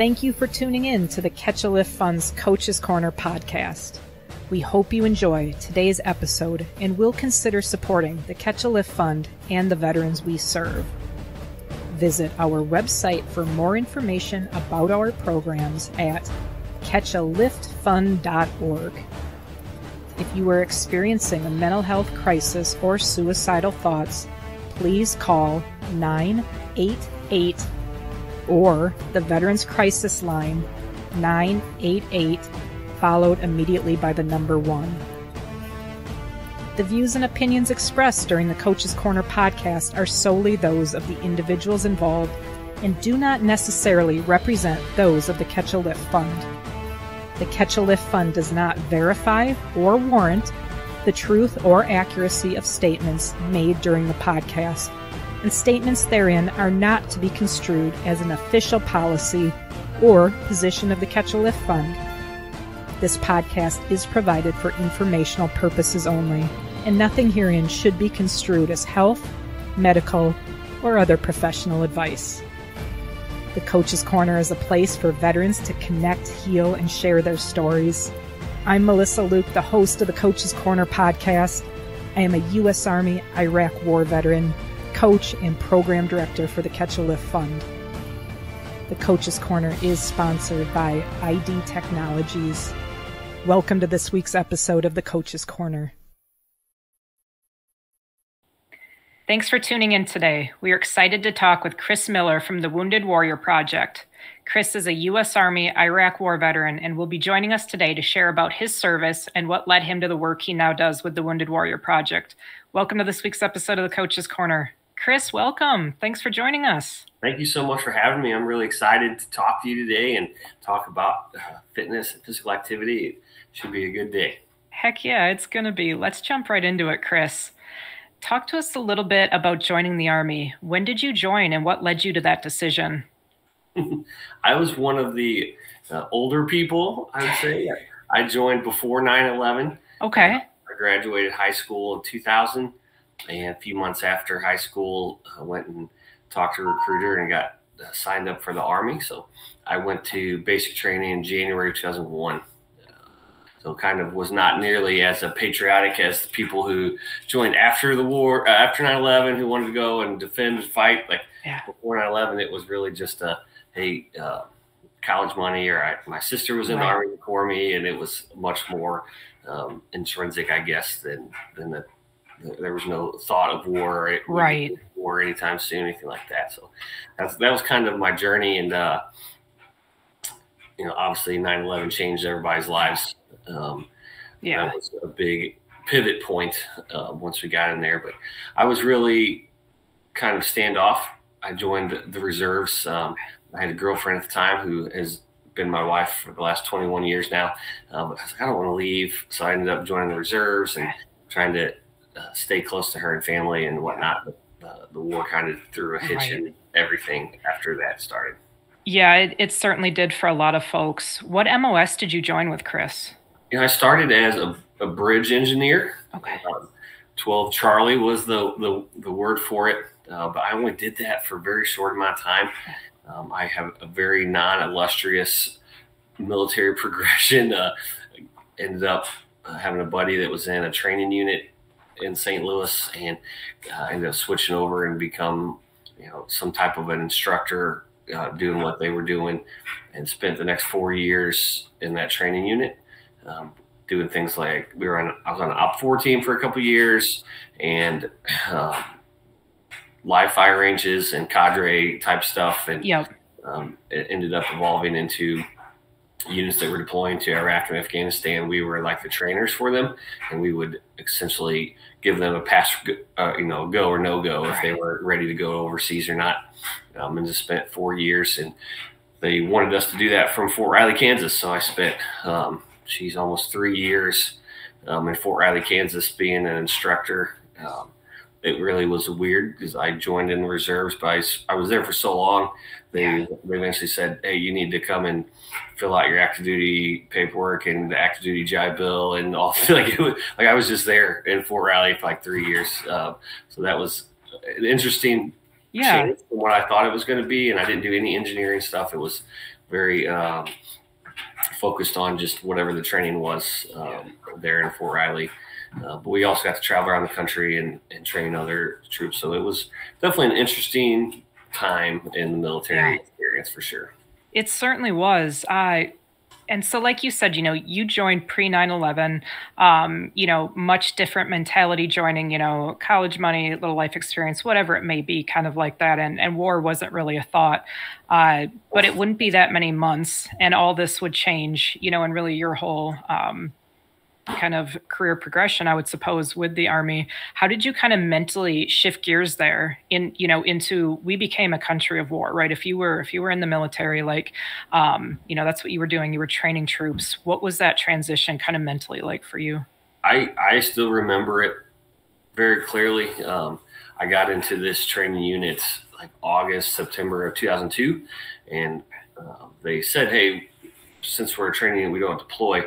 Thank you for tuning in to the Catch a Lift Fund's Coach's Corner podcast. We hope you enjoy today's episode and will consider supporting the Catch a Lift Fund and the veterans we serve. Visit our website for more information about our programs at catchaliftfund.org. If you are experiencing a mental health crisis or suicidal thoughts, please call 988 or the Veterans Crisis Line 988, followed immediately by the number 1. The views and opinions expressed during the Coach's Corner podcast are solely those of the individuals involved and do not necessarily represent those of the Catch a Lift Fund. The Catch a Lift Fund does not verify or warrant the truth or accuracy of statements made during the podcast, and statements therein are not to be construed as an official policy or position of the Catch a Lift Fund. This podcast is provided for informational purposes only, and nothing herein should be construed as health, medical, or other professional advice. The Coach's Corner is a place for veterans to connect, heal, and share their stories. I'm Melissa Luke, the host of the Coach's Corner podcast. I am a U.S. Army Iraq War veteran, coach, and program director for the Catch a Lift Fund. The Coach's Corner is sponsored by ID Technologies. Welcome to this week's episode of the Coach's Corner. Thanks for tuning in today. We are excited to talk with Chris Miller from the Wounded Warrior Project. Chris is a U.S. Army Iraq War veteran and will be joining us today to share about his service and what led him to the work he now does with the Wounded Warrior Project. Welcome to this week's episode of the Coach's Corner. Chris, welcome. Thanks for joining us. Thank you so much for having me. I'm really excited to talk to you today and talk about fitness and physical activity. It should be a good day. Heck yeah, it's going to be. Let's jump right into it, Chris. Talk to us a little bit about joining the Army. When did you join and what led you to that decision? I was one of the older people, I would say. I joined before 9/11. Okay. I graduated high school in 2000, and a few months after high school, I went and talked to a recruiter and got signed up for the Army. So I went to basic training in January 2001. So kind of was not nearly as patriotic as the people who joined after the war, after 9/11, who wanted to go and defend and fight. Before 9/11, it was really just college money, or my sister was in the Army before me, and it was much more intrinsic, I guess, than there was no thought of war, war anytime soon, anything like that. So that was kind of my journey, and obviously 9/11 changed everybody's lives. That was a big pivot point once we got in there, but I was really kind of standoff. I joined the reserves. I had a girlfriend at the time who has been my wife for the last 21 years now. But I was like, I don't want to leave. So I ended up joining the reserves and trying to stay close to her and family and whatnot. But the war kind of threw a hitch in everything after that started. Yeah, it certainly did for a lot of folks. What MOS did you join with, Chris? I started as a bridge engineer. Okay. 12 Charlie was the word for it. But I only did that for a very short amount of time. I have a very non-illustrious military progression. Ended up having a buddy that was in a training unit in St. Louis, and ended up switching over and become, some type of an instructor doing what they were doing, and spent the next 4 years in that training unit. Doing things like I was on an OPFOR team for a couple of years, and live fire ranges and cadre type stuff. And it ended up evolving into units that were deploying to Iraq and Afghanistan. We were like the trainers for them, and we would essentially give them a pass, go or no go if they were ready to go overseas or not. And just spent 4 years, and they wanted us to do that from Fort Riley, Kansas. So I spent almost 3 years in Fort Riley, Kansas, being an instructor. It really was weird because I joined in the reserves, but I was there for so long. They eventually said, "Hey, you need to come and fill out your active duty paperwork and the active duty GI Bill and all." I was just there in Fort Riley for like 3 years. So that was an interesting change from what I thought it was going to be. And I didn't do any engineering stuff. It was very focused on just whatever the training was there in Fort Riley. But we also got to travel around the country and train other troops. So it was definitely an interesting time in the military experience for sure. It certainly was. And so, like you said, you joined pre 9/11, much different mentality joining, college money, little life experience, whatever it may be, kind of like that. And war wasn't really a thought. But it wouldn't be that many months and all this would change, and really your whole kind of career progression, I would suppose, with the Army. How did you kind of mentally shift gears there into we became a country of war, right? If you were in the military, like, that's what you were doing. You were training troops. What was that transition kind of mentally like for you? I still remember it very clearly. I got into this training unit like August, September of 2002. And they said, hey, since we're training, we don't deploy.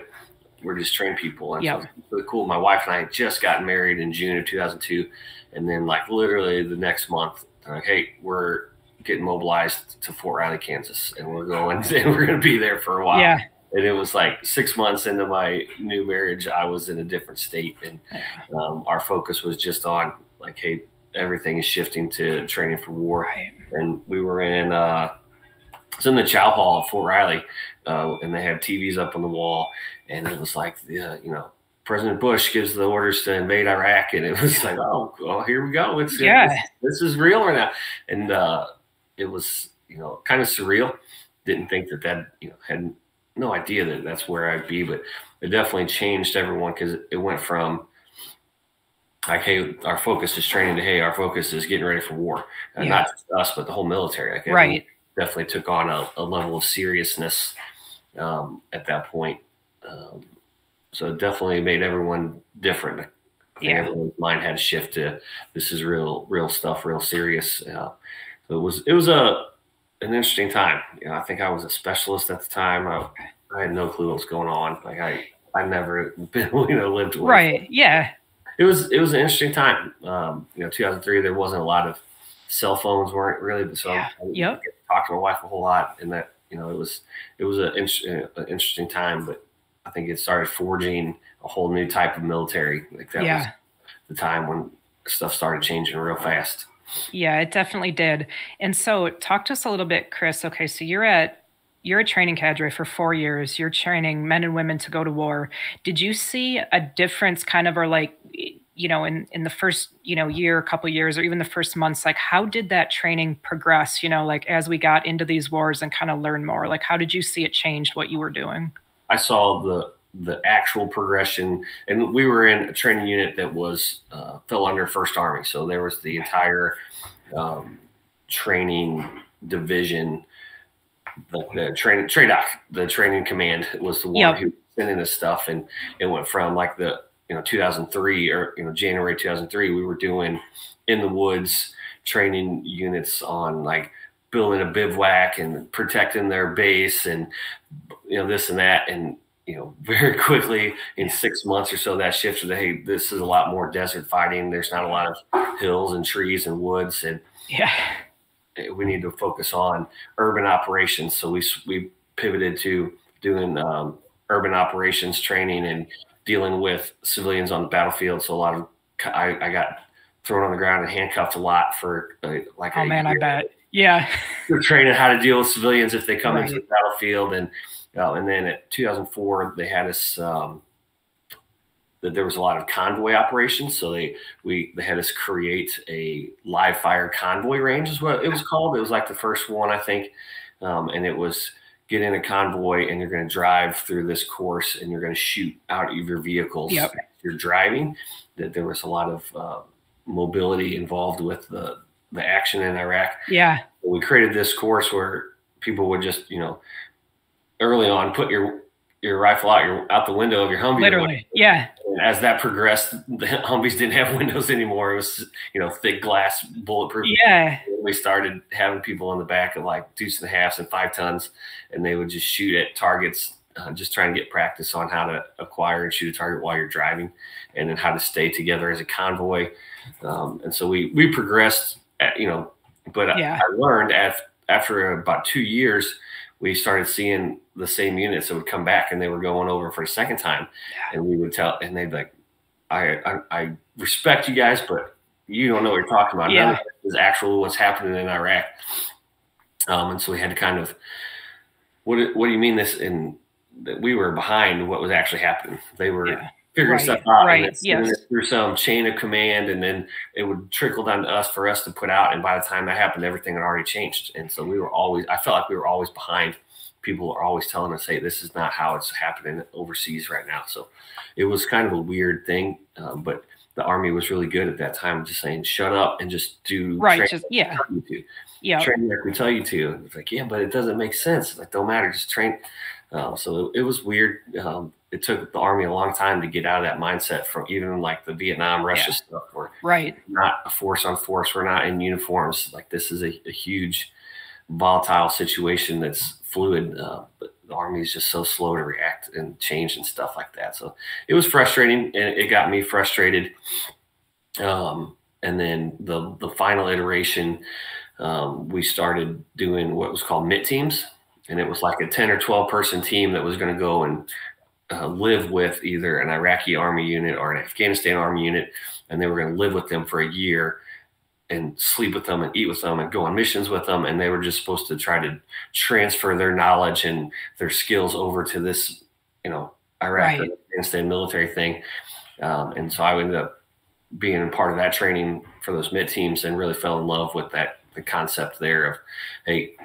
We're just train people. And so it's really cool. My wife and I had just gotten married in June of 2002. And then like literally the next month, they're like, hey, we're getting mobilized to Fort Riley, Kansas. And we're going and we're going to be there for a while. Yeah. And it was like 6 months into my new marriage, I was in a different state. And our focus was just on like, hey, everything is shifting to training for war. Right. And we were in it's in the Chow Hall at Fort Riley, and they had TVs up on the wall, and it was like, President Bush gives the orders to invade Iraq, and it was like, oh, well, here we go. This is real right now, and it was kind of surreal. Didn't think that had no idea that that's where I'd be, but it definitely changed everyone because it went from like, hey, our focus is training to, hey, our focus is getting ready for war, and not just us, but the whole military. Like, right. Definitely took on a level of seriousness at that point. So it definitely made everyone different. I think everyone's mind had to shift to this is real stuff, real serious. So it was an interesting time. I think I was a specialist at the time. I had no clue what was going on. Like I never been lived with. Right. Yeah. It was an interesting time. 2003, there wasn't a lot of cell phones weren't really, so I didn't get to talk to my wife a whole lot, and that it was an interesting time. But I think it started forging a whole new type of military. Like that was the time when stuff started changing real fast. Yeah, it definitely did. And so, talk to us a little bit, Chris. Okay, so you're a training cadre for 4 years. You're training men and women to go to war. Did you see a difference, kind of, or like, in the first, year, couple years, or even the first months, like how did that training progress, like as we got into these wars and kind of learn more? Like, how did you see it change what you were doing? I saw the actual progression, and we were in a training unit that was fell under First Army. So there was the entire training division, the training TRADOC, the training command was the one who was sending this stuff, and it went from like the 2003 or January 2003, we were doing in the woods training units on like building a bivouac and protecting their base and this and that, and very quickly in 6 months or so that shifted to, hey, this is a lot more desert fighting. There's not a lot of hills and trees and woods, and we need to focus on urban operations. So we pivoted to doing urban operations training and dealing with civilians on the battlefield. So a lot of I got thrown on the ground and handcuffed a lot for like a year. I bet. Yeah. We're training how to deal with civilians if they come into the battlefield. And then at 2004, they had us that there was a lot of convoy operations. So they had us create a live fire convoy range is what it was called. It was like the first one, I think. And it was get in a convoy and you're going to drive through this course and you're going to shoot out of your vehicles. Yep. You're driving. That there was a lot of mobility involved with the action in Iraq. Yeah. We created this course where people would just, early on put your rifle out the window of your Humvee. Literally. Yeah. And as that progressed, the Humvees didn't have windows anymore. It was, thick glass, bulletproof. Yeah. We started having people in the back of like 2.5 and 5 tons, and they would just shoot at targets, just trying to get practice on how to acquire and shoot a target while you're driving, and then how to stay together as a convoy. And so we progressed, but I learned after about 2 years, we started seeing the same units that would come back, and they were going over for a second time. Yeah. And we would tell, and they'd be like, I respect you guys, but you don't know what you're talking about. Yeah. None of this is actually what's happening in Iraq. And so we had to kind of, what do you mean this? And that we were behind what was actually happening. They were figuring stuff out, and through some chain of command, and then it would trickle down to us for us to put out. And by the time that happened, everything had already changed. And so I felt like we were always behind. People are always telling us, hey, this is not how it's happening overseas right now. So it was kind of a weird thing. But the Army was really good at that time, just saying, shut up and just do training like we tell you to. It's like, yeah, but it doesn't make sense. It's like, don't matter, just train. So it was weird. It took the Army a long time to get out of that mindset from even like the Vietnam, Russia stuff. We're not a force on force. We're not in uniforms. Like, this is a huge volatile situation that's fluid, but the Army is just so slow to react and change and stuff like that. So it was frustrating, and it got me frustrated. And then the final iteration, we started doing what was called MIT teams, and it was like a 10 or 12 person team that was going to go and live with either an Iraqi Army unit or an Afghanistan Army unit, and they were going to live with them for a year and sleep with them and eat with them and go on missions with them. And they were just supposed to try to transfer their knowledge and their skills over to this, Iraq or Afghanistan military thing. And so I ended up being a part of that training for those MIT teams, and really fell in love with the concept there of, hey,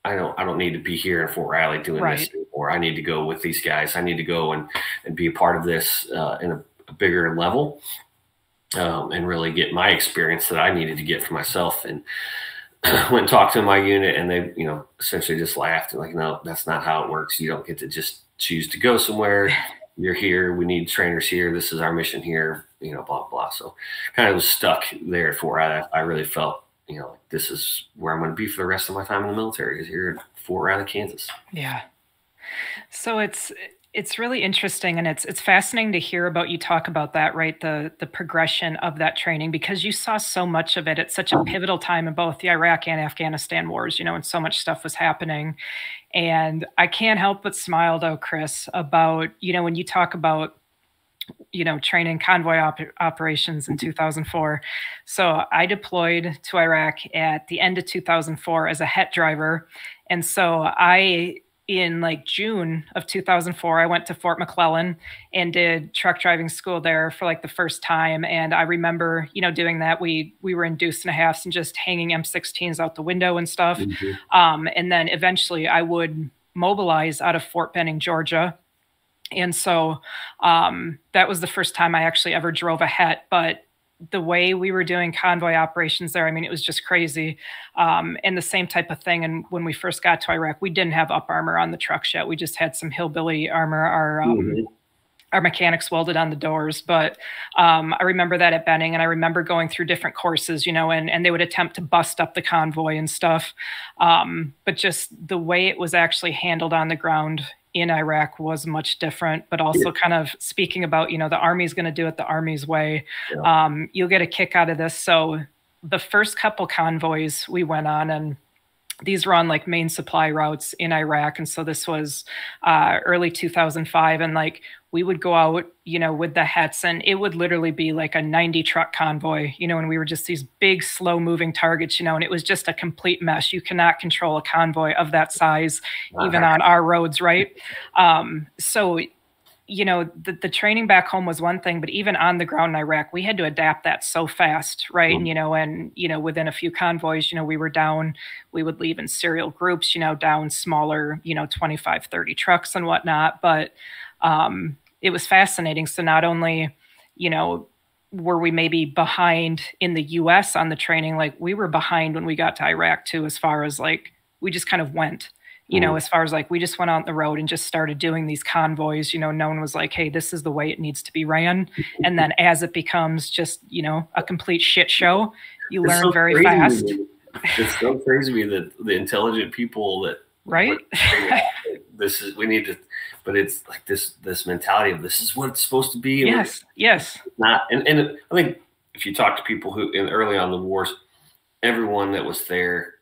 I don't need to be here in Fort Riley doing this anymore. I need to go with these guys. I need to go and be a part of this in a bigger level. And really get my experience that I needed to get for myself. And went and talked to my unit, and they, essentially just laughed and like, no, that's not how it works. You don't get to just choose to go somewhere. You're here. We need trainers here. This is our mission here, blah, blah. So kind of was stuck there for, I really felt, this is where I'm going to be for the rest of my time in the military, is here at Fort Riley, Kansas. Yeah. So it's really interesting, and it's fascinating to hear about you talk about that, right? The progression of that training, because you saw so much of it at such a pivotal time in both the Iraq and Afghanistan wars, and so much stuff was happening. And I can't help but smile, though, Chris, about, when you talk about, training convoy operations in 2004. So I deployed to Iraq at the end of 2004 as a HET driver. And so in like June of 2004, I went to Fort McClellan and did truck driving school there for like the first time. And I remember, doing that. We were in deuce and a halves and just hanging M16s out the window and stuff. Mm-hmm. And then eventually I would mobilize out of Fort Benning, Georgia. And so that was the first time I actually ever drove a HET. But the way we were doing convoy operations there, it was just crazy. And the same type of thing. And when we first got to Iraq, we didn't have up armor on the trucks yet. We just had some hillbilly armor. Our mechanics welded on the doors. But I remember that at Benning, and I remember going through different courses, and they would attempt to bust up the convoy and stuff. But just the way it was actually handled on the ground in Iraq was much different, but also kind of speaking about, the Army's going to do it the Army's way. Yeah. You'll get a kick out of this. So the first couple convoys we went on, and these were on like main supply routes in Iraq. And so this was early 2005. And like we would go out, with the HETs, and it would literally be like a 90 truck convoy, and we were just these big, slow moving targets, and it was just a complete mess. You cannot control a convoy of that size, even on our roads. Right. So, the training back home was one thing, but even on the ground in Iraq, we had to adapt that so fast. Right. Mm-hmm. And, within a few convoys, we would leave in serial groups, down smaller, 25, 30 trucks and whatnot. But, it was fascinating. So not only, were we maybe behind in the US on the training, like we were behind when we got to Iraq too, as far as like, we just kind of went, as far as like, we just went out on the road and just started doing these convoys, no one was like, hey, this is the way it needs to be ran. And then as it becomes just, a complete shit show, you learn so very fast. It's so crazy to me that the intelligent people that, right. We need to, but it's like this mentality of this is what it's supposed to be. Yes. Not, and I think if you talk to people who early on in the wars, everyone that was there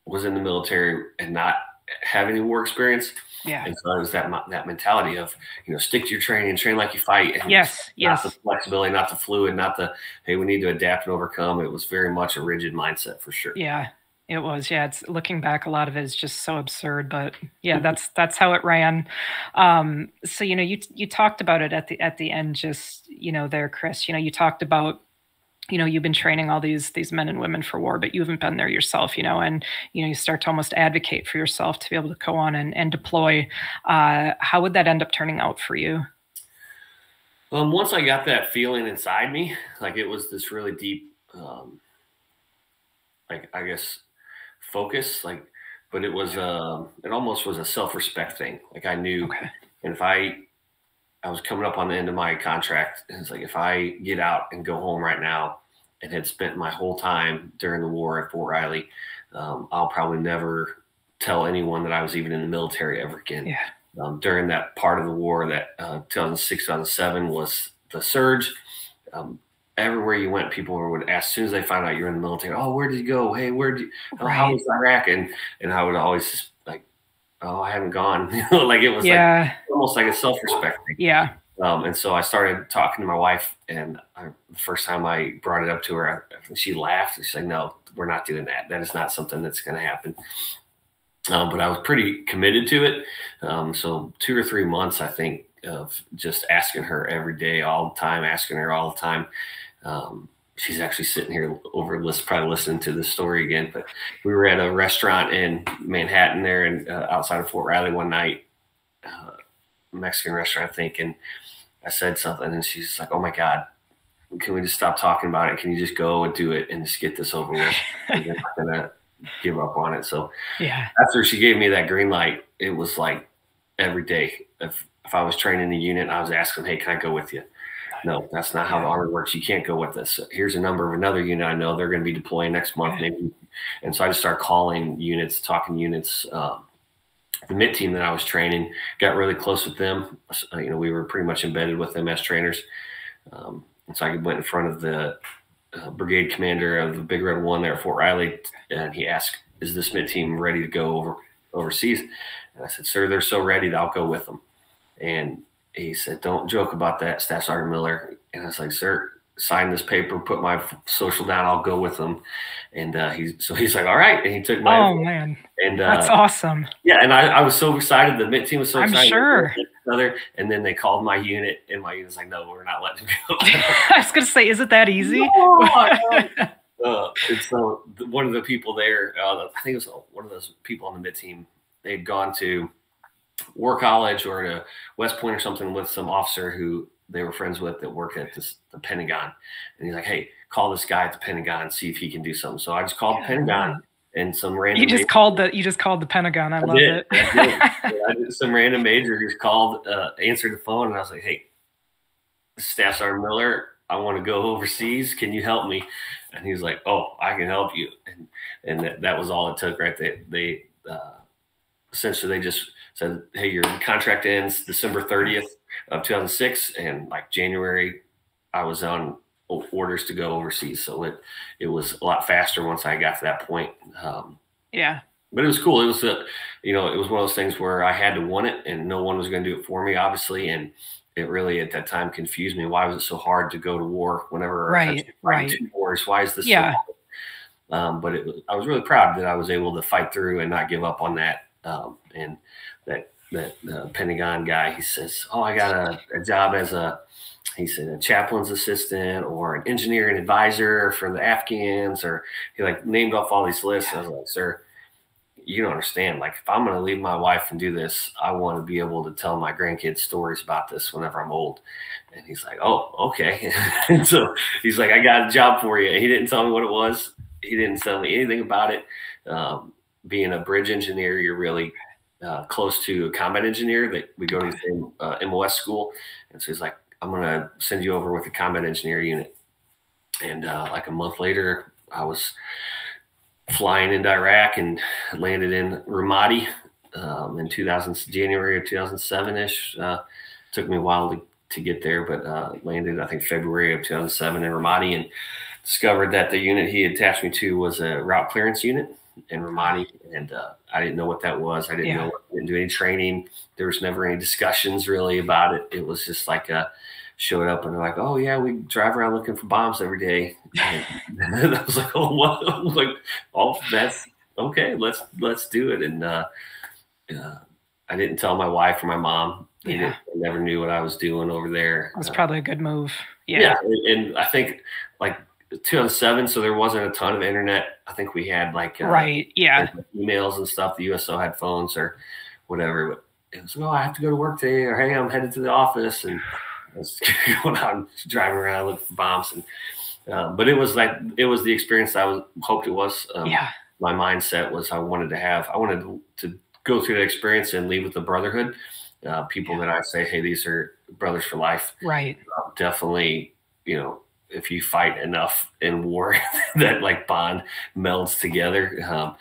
was in the military and not have any war experience. Yeah. And so it was that mentality of, stick to your training, train like you fight. And yes. Not the flexibility, not the fluid, not the, hey, we need to adapt and overcome. It was very much a rigid mindset for sure. Yeah, it was. Yeah. It's looking back, a lot of it is just so absurd, but yeah, that's how it ran. So, you talked about it at the end, just, there, Chris, you talked about, you've been training all these men and women for war, but you haven't been there yourself, and, you start to almost advocate for yourself to be able to go on and deploy. How would that end up turning out for you? Once I got that feeling inside me, like it was this really deep, I guess, focus, but it was, it almost was a self-respect thing. Like I knew, and if I was coming up on the end of my contract, and it's like, if I get out and go home right now and had spent my whole time during the war at Fort Riley, I'll probably never tell anyone that I was even in the military ever again. Yeah. During that part of the war, that 2006, 2007 was the surge. Everywhere you went, people would ask, as soon as they found out you're in the military, oh, where did you go? Hey, how was Iraq? And I would always just oh, I haven't gone. Like it was almost like a self-respect thing. Yeah. And so I started talking to my wife, and the first time I brought it up to her, she laughed. She's like, no, we're not doing that. That is not something that's going to happen. But I was pretty committed to it. So 2 or 3 months, I think, of just asking her every day, all the time, asking her all the time. She's actually sitting here probably listening to this story again, but we were at a restaurant in Manhattan there and outside of Fort Riley one night, Mexican restaurant, I think. And I said something and she's like, oh my God, can we just stop talking about it? Can you just go and do it and just get this over with? I'm not going to give up on it. So after she gave me that green light, it was like every day. If I was training the unit, I was asking, hey, can I go with you? No, that's not how the Army works. You can't go with this. Here's a number of another unit I know they're going to be deploying next month, maybe. And so I just started calling units, talking units. The MIT team that I was training, got really close with them. We were pretty much embedded with them as trainers. And so I went in front of the brigade commander of the Big Red One there at Fort Riley, and he asked, is this MIT team ready to go overseas? And I said, sir, they're so ready that I'll go with them. And he said, don't joke about that, Staff Sergeant Miller. And I was like, sir, sign this paper, put my social down, I'll go with them. And he's like, all right. And he took my Oh, man. And that's awesome. Yeah, and I was so excited. The MIT team was so excited. I'm sure. And then they called my unit, and my unit's like, no, we're not letting him go. I was going to say, is it that easy? No. And so one of the people there, I think it was one of those people on the MIT team, they'd gone to War College or to West Point or something with some officer who they were friends with that worked at the Pentagon. And he's like, hey, call this guy at the Pentagon and see if he can do something. So I just called the Pentagon and some random. You just called the Pentagon. I love it. I did. Some random major just called, answered the phone, and I was like, hey, Staff Sergeant Miller, I want to go overseas. Can you help me? And he was like, oh, I can help you. And that was all it took, right? They essentially they just said, hey, your contract ends December 30th of 2006. And like January, I was on orders to go overseas. So it was a lot faster once I got to that point. But it was cool. It was it was one of those things where I had to want it and no one was going to do it for me, obviously. And it really at that time confused me. Why was it so hard to go to war whenever right. 2 wars? Why is this so hard? But I was really proud that I was able to fight through and not give up on that. And that Pentagon guy, he says, oh, I got a job as a chaplain's assistant or an engineering advisor for the Afghans, or he like named off all these lists. I was like, sir, you don't understand. Like, if I'm going to leave my wife and do this, I want to be able to tell my grandkids stories about this whenever I'm old. And he's like, oh, okay. And so he's like, I got a job for you. He didn't tell me what it was. He didn't tell me anything about it. Being a bridge engineer, you're really close to a combat engineer that we go to the same MOS school. And so he's like, I'm going to send you over with a combat engineer unit. And like a month later, I was flying into Iraq and landed in Ramadi in January of 2007-ish. Took me a while to get there, but landed, I think, February of 2007 in Ramadi, and discovered that the unit he attached me to was a route clearance unit. in Ramadi, and I didn't know what that was. I didn't know. I didn't do any training. There was never any discussions really about it. It was just like showed up and they're like, "Oh yeah, we drive around looking for bombs every day." And I was like, "Oh what?" I was like, "Oh, that's okay. Let's do it." And I didn't tell my wife or my mom. They never knew what I was doing over there. It was probably a good move. Yeah, and I think like 2007, so there wasn't a ton of internet. I think we had like emails and stuff. The USO had phones or whatever. But it was, I have to go to work today, or hey, I'm headed to the office, and I was going out driving around looking for bombs. And but it was the experience I hoped it was. My mindset was I wanted to go through that experience and leave with the brotherhood. People that I say, hey, these are brothers for life. Right. Definitely, if you fight enough in war, that like bond melds together,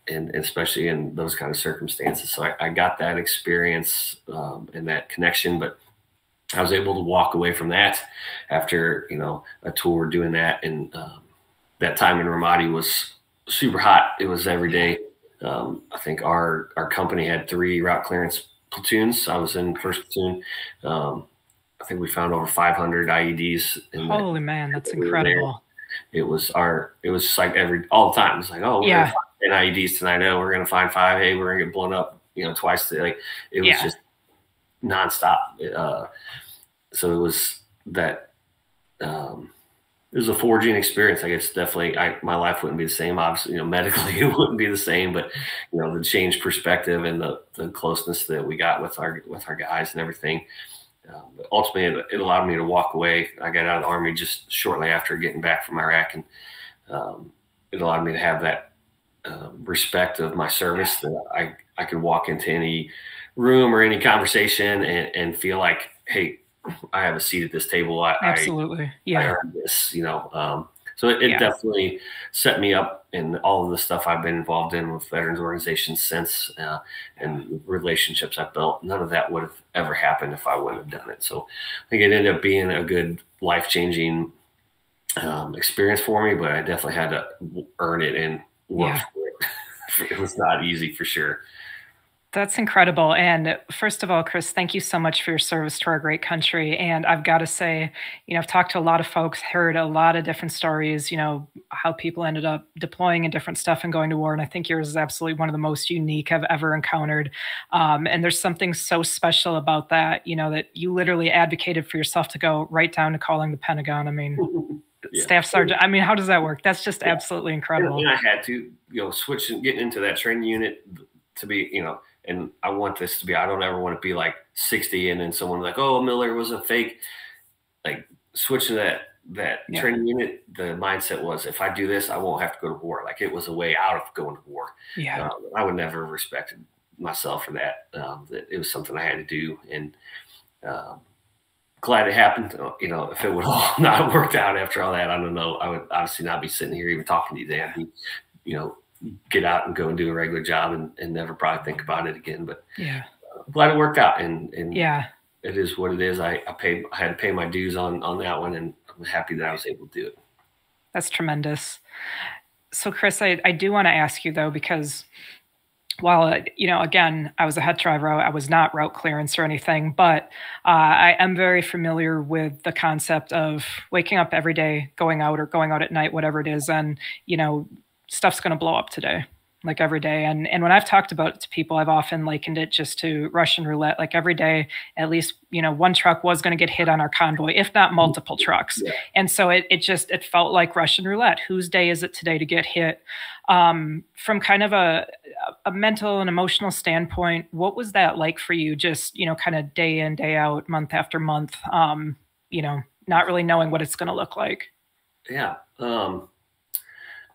and especially in those kind of circumstances. So I got that experience and that connection, but I was able to walk away from that after, a tour doing that. And that time in Ramadi was super hot. It was every day. I think our company had 3 route clearance platoons. I was in first platoon. I think we found over 500 IEDs. Holy man, that's incredible. It was like all the time. It's like, oh, we're gonna find IEDs tonight. Oh, we're gonna find 5. Hey, we're gonna get blown up, twice. Like it was just nonstop. So it was that. It was a forging experience. I guess definitely my life wouldn't be the same. Obviously, medically it wouldn't be the same, but the changed perspective and the closeness that we got with our guys and everything. Ultimately, it allowed me to walk away. I got out of the Army just shortly after getting back from Iraq, and it allowed me to have that respect of my service, that I could walk into any room or any conversation and feel like, hey, I have a seat at this table. Absolutely. I earned this, So it definitely set me up in all of the stuff I've been involved in with veterans organizations since, and relationships I've built. None of that would have ever happened if I wouldn't have done it. So I think it ended up being a good life-changing experience for me, but I definitely had to earn it and work for it. It was not easy for sure. That's incredible. And first of all, Chris, thank you so much for your service to our great country. And I've got to say, I've talked to a lot of folks, heard a lot of different stories, how people ended up deploying and different stuff and going to war. And I think yours is absolutely one of the most unique I've ever encountered. And there's something so special about that, that you literally advocated for yourself to go right down to calling the Pentagon. I mean, Staff Sergeant. I mean, how does that work? That's just absolutely incredible. And I had to, switch and get into that training unit to be, and I want this to be, I don't ever want to be like 60 and then someone like, oh, Miller was a fake. Like switching that training unit, the mindset was, if I do this, I won't have to go to war. Like it was a way out of going to war. Yeah. I would never have respected myself for that. That it was something I had to do. And glad it happened. If it would all not worked out after all that, I don't know. I would obviously not be sitting here even talking to you today. I'd be, get out and go and do a regular job and never probably think about it again. But glad it worked out. And it is what it is. I had to pay my dues on that one, and I'm happy that I was able to do it. That's tremendous. So Chris, I do want to ask you though, because while, again, I was a het driver, I was not route clearance or anything, but I am very familiar with the concept of waking up every day, going out at night, whatever it is. And, stuff's going to blow up today, like every day. And when I've talked about it to people, I've often likened it just to Russian roulette. Like every day, at least, one truck was going to get hit on our convoy, if not multiple trucks. Yeah. And so it felt like Russian roulette. Whose day is it today to get hit? From kind of a mental and emotional standpoint, what was that like for you? Just, kind of day in, day out, month after month, not really knowing what it's going to look like. Yeah.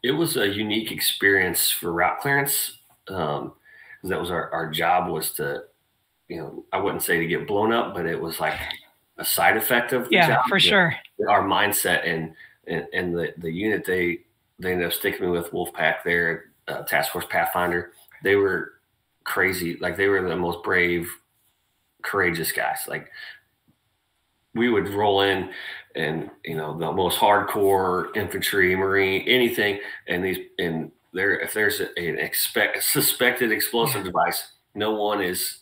It was a unique experience for route clearance. That was our job, was to, I wouldn't say to get blown up, but it was like a side effect of the job. Yeah, for sure. Our mindset and the unit they ended up sticking me with, Wolfpack there, Task Force Pathfinder. They were crazy. Like they were the most brave, courageous guys. Like we would roll in and, the most hardcore infantry, Marine, anything. And if there's a suspected explosive device, no one is,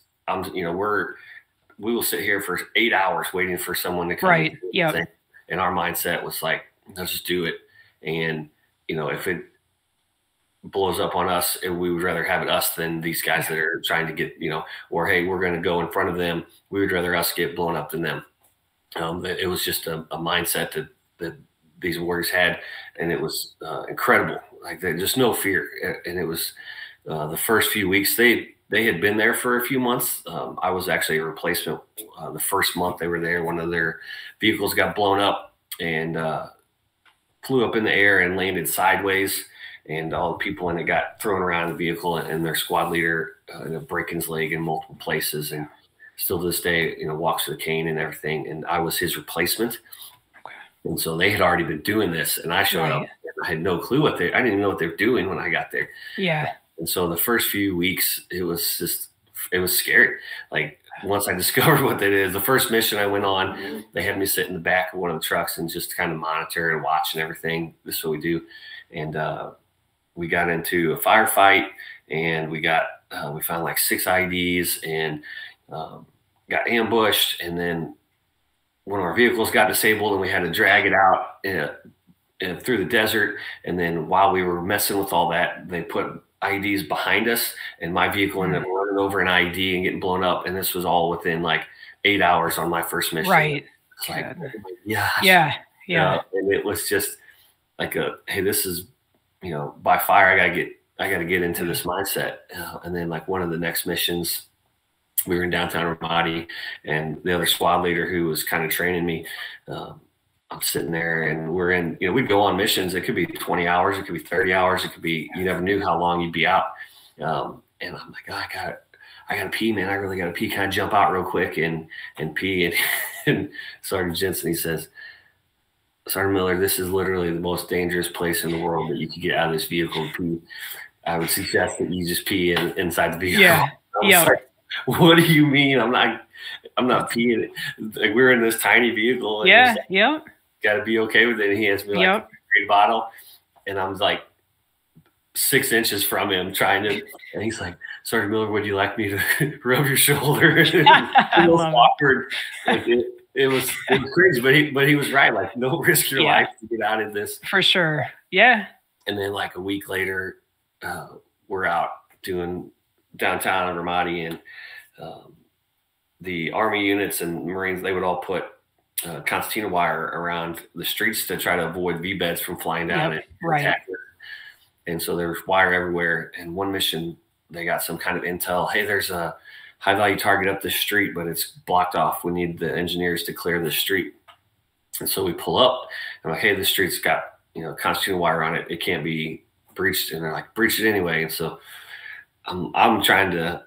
we will sit here for 8 hours waiting for someone to come. Right. Yeah. And our mindset was like, let's just do it. And, if it blows up on us, we would rather have it us than these guys that are trying to get, or, hey, we're going to go in front of them. We would rather us get blown up than them. It was just a mindset that these warriors had, and it was incredible. Like, just no fear. And it was the first few weeks, they had been there for a few months. I was actually a replacement. The first month they were there, one of their vehicles got blown up and flew up in the air and landed sideways. And all the people in it got thrown around the vehicle, and their squad leader breaking his leg in multiple places. And still to this day, walks with a cane and everything. And I was his replacement. Okay. And so they had already been doing this, and I showed up. And I had no clue I didn't even know what they were doing when I got there. Yeah. And so the first few weeks, it was scary. Like, once I discovered what that is, the first mission I went on, they had me sit in the back of one of the trucks and just kind of monitor and watch and everything. This is what we do. And we got into a firefight, and we found like 6 IEDs and got ambushed. And then one of our vehicles got disabled, and we had to drag it out through the desert. And then while we were messing with all that, they put IEDs behind us, and my vehicle ended up running over an IED and getting blown up. And this was all within like 8 hours on my first mission. Right. It's like, yeah. And it was just like hey, this is, by fire. I got to get into this mindset. And then, like, one of the next missions, we were in downtown Ramadi, and the other squad leader who was kind of training me, I'm sitting there, and we're in, we'd go on missions. It could be 20 hours. It could be 30 hours. It could be, you never knew how long you'd be out. And I'm like, I got to pee, man. I really got to pee. Kind of jump out real quick and pee. And Sergeant Jensen, he says, Sergeant Miller, this is literally the most dangerous place in the world that you could get out of this vehicle and pee. I would suggest that you just pee inside the vehicle. Yeah. Yeah. Like, what do you mean? I'm not peeing. Like, we're in this tiny vehicle. And got to be okay with it. And he has me like a great bottle, and I'm like 6 inches from him and he's like, Sergeant Miller, would you like me to rub your shoulder? It was awkward. Like, it was crazy, but he was right. Like, no risk your life to get out of this. For sure. Yeah. And then, like, a week later, we're out doing downtown in Ramadi, and the Army units and Marines, they would all put concertina wire around the streets to try to avoid V-beds from flying down and attack them. And so there was wire everywhere. And one mission, they got some kind of intel. Hey, there's a high value target up the street, but it's blocked off. We need the engineers to clear the street. And so we pull up, and I'm like, hey, the street's got, concertina wire on it. It can't be breached. And they're like, breach it anyway. And so I'm trying to,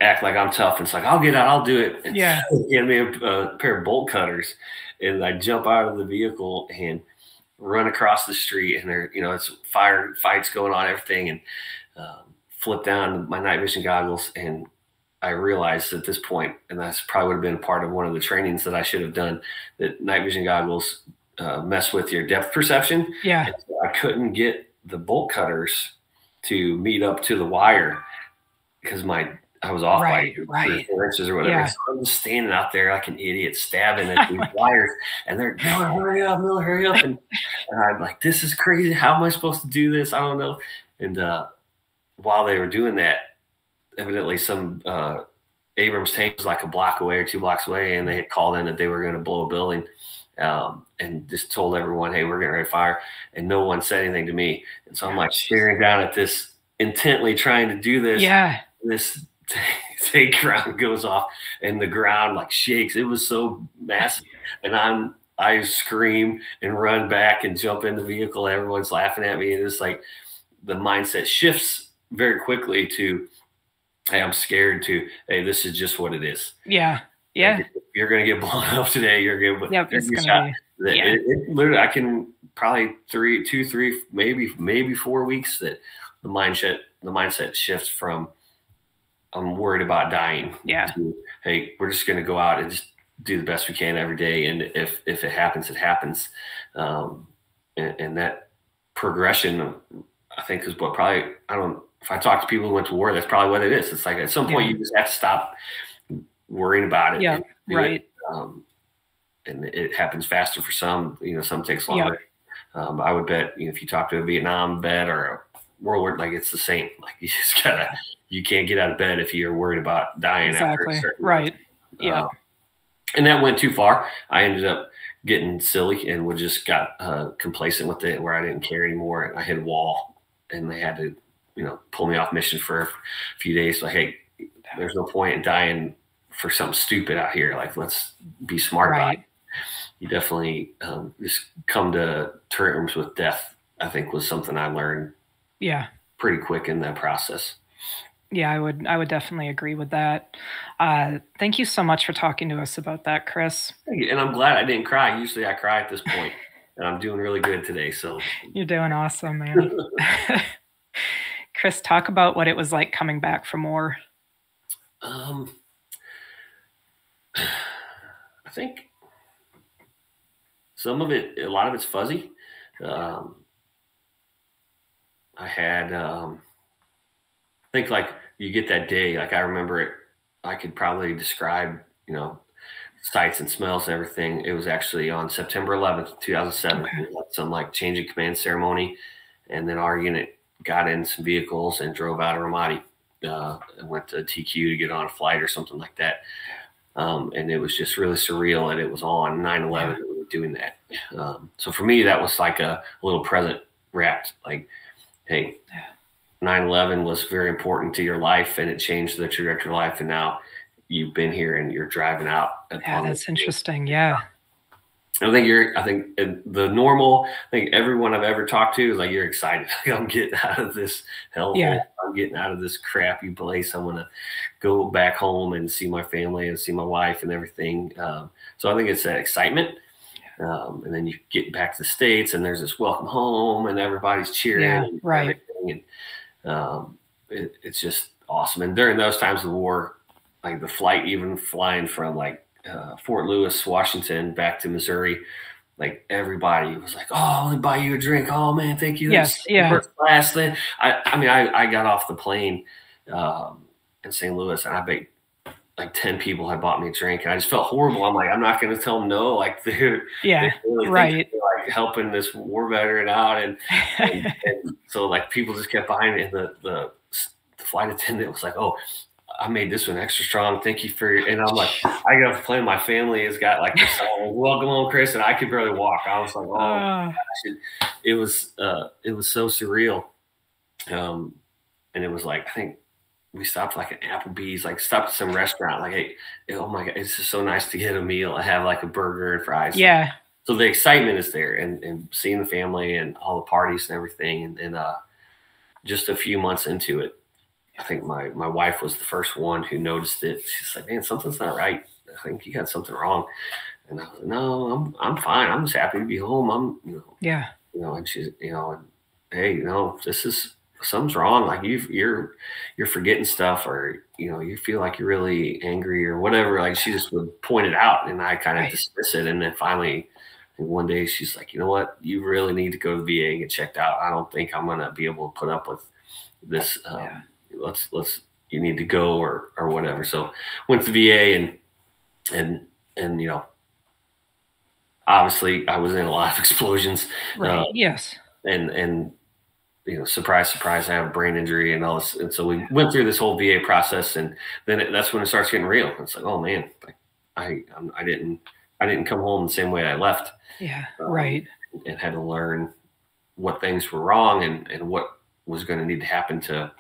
act like I'm tough. And it's like, I'll get out, I'll do it. And get me a pair of bolt cutters. And I jump out of the vehicle and run across the street, and there, it's fights going on, everything. And flip down my night vision goggles, and I realized at this point, and that's probably would have been a part of one of the trainings that I should have done, that night vision goggles mess with your depth perception. Yeah. And so I couldn't get the bolt cutters to meet up to the wire because I was off by 4 inches or whatever. Yeah. So I'm just standing out there like an idiot, stabbing at these wires, and they're, Miller, hurry up, Miller, hurry up. And I'm like, this is crazy. How am I supposed to do this? I don't know. And while they were doing that, evidently some Abrams tank was like a block away or 2 blocks away, and they had called in that they were going to blow a building, and just told everyone, hey, we're getting ready to fire. And no one said anything to me. And so I'm like staring down at this, intently trying to do this. Yeah. This tank round goes off, and the ground like shakes. It was so massive. And I scream and run back and jump in the vehicle. Everyone's laughing at me. And it's like the mindset shifts very quickly to, hey, I'm scared, to, hey, this is just what it is. Yeah. Yeah. Like, if you're going to get blown up today, you're going to get it's gonna be, it literally, I can probably 2, 3, maybe 4 weeks that the mindset shifts from, I'm worried about dying. Yeah. To, hey, we're just going to go out and just do the best we can every day. And if it happens, it happens. And that progression, I think is what probably, if I talk to people who went to war, that's probably what it is. It's like at some point you just have to stop worrying about it. Yeah, right. And it happens faster for some, some takes longer. I would bet, if you talk to a Vietnam vet or a World War, like it's the same. Like you can't get out of bed if you're worried about dying. Exactly. After a certain right. Yeah. And that went too far. I ended up getting silly and got complacent with it, where I didn't care anymore. And I hit a wall, and they had to, pull me off mission for a few days. Like, hey, there's no point in dying for something stupid out here. Like, let's be smart about it. You definitely just come to terms with death, I think, was something I learned pretty quick in that process. Yeah, I would definitely agree with that. Thank you so much for talking to us about that, Chris. And I'm glad I didn't cry. Usually I cry at this point, and I'm doing really good today. So you're doing awesome, man. Chris, talk about what it was like coming back from war. I think a lot of it's fuzzy. I had, I think like you get that day, like I remember it, I could probably describe, sights and smells and everything. It was actually on September 11th, 2007. Okay. We had some like change of command ceremony. And then our unit got in some vehicles and drove out of Ramadi, and went to TQ to get on a flight or something like that. And it was just really surreal that it was on 9/11 that we were doing that. So for me, that was like a little present wrapped, like, hey, 9/11 was very important to your life, and it changed the trajectory of life. And now you've been here and you're driving out. Yeah, that's interesting. Yeah. I think the normal, I think everyone I've ever talked to is like, you're excited. Like, I'm getting out of this hellhole. Yeah. I'm getting out of this crappy place. I'm going to go back home and see my family and see my wife and everything. So I think it's that excitement. And then you get back to the States and there's this welcome home and everybody's cheering. Yeah, and right. And it's just awesome. And during those times of the war, like the flight, even flying from like Fort Lewis, Washington, back to Missouri, like everybody was like, "Oh, let me buy you a drink." "Oh man, thank you." Yes, yeah. First class thing. I got off the plane in St. Louis, and I bet like 10 people had bought me a drink, and I just felt horrible. I'm like, I'm not going to tell them no. Like, they're really right, like helping this war veteran out, and so like people just kept buying it. And the flight attendant was like, "Oh, I made this one extra strong. Thank you for your," and I'm like, I got off the plane. My family has got like this song, "Welcome home, Chris," and I could barely walk. I was like, oh, gosh. It was so surreal. And it was like, I think we stopped like at Applebee's, like stopped at some restaurant, like, hey, oh my God, it's just so nice to get a meal. I have like a burger and fries. Yeah. So the excitement is there, and seeing the family and all the parties and everything. And just a few months into it, I think my wife was the first one who noticed it. She's like, "Man, something's not right. I think you got something wrong." And I was like, "No, I'm fine. I'm just happy to be home. And she's, and, hey, this is, something's wrong. Like you're forgetting stuff, or, you feel like you're really angry or whatever." Like she just would point it out, and I kind of dismiss it. And then finally, one day she's like, "You know what? You really need to go to the VA and get checked out. I don't think I'm going to be able to put up with this. Let's you need to go or whatever." So went to the VA and obviously I was in a lot of explosions. Right. Yes. And surprise, surprise, I have a brain injury and all this. And so we went through this whole VA process, and then that's when it starts getting real. It's like, oh man, like I didn't come home the same way I left. Yeah. Right. And had to learn what things were wrong and what was going to need to happen to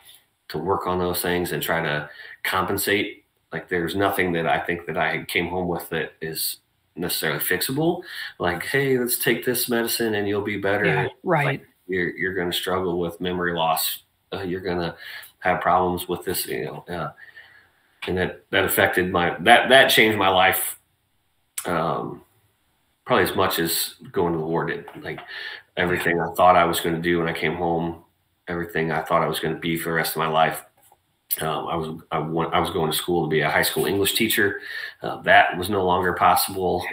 work on those things and try to compensate. Like there's nothing that I think that I came home with that is necessarily fixable. Like, hey, let's take this medicine and you'll be better. Yeah, right. Like, you're going to struggle with memory loss. You're going to have problems with this, and that affected that changed my life. Probably as much as going to the war did. Like everything I thought I was going to do when I came home, everything I thought I was going to be for the rest of my life. I was going to school to be a high school English teacher. That was no longer possible.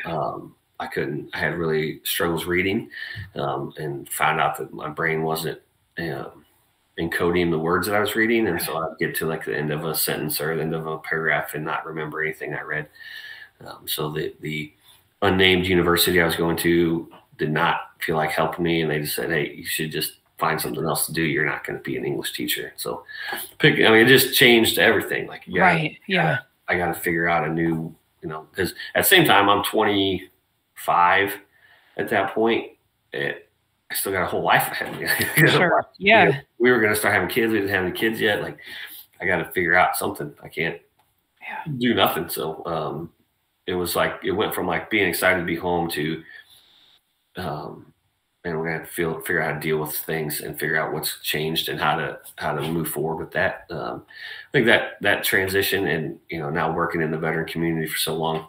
I had really struggles reading, and found out that my brain wasn't encoding the words that I was reading. And so I'd get to like the end of a sentence or the end of a paragraph and not remember anything I read. So the unnamed university I was going to did not feel like helping me. And they just said, hey, you should just find something else to do. You're not going to be an English teacher. So it just changed everything. Like, I got to figure out a new, because at the same time, I'm 25 at that point. I still got a whole life ahead of me. Sure. Yeah. We were going to start having kids. We didn't have any kids yet. Like, I got to figure out something. I can't do nothing. So, it was like, it went from like being excited to be home to, and we're going to figure out how to deal with things and figure out what's changed and how to move forward with that. I think that transition and, now working in the veteran community for so long,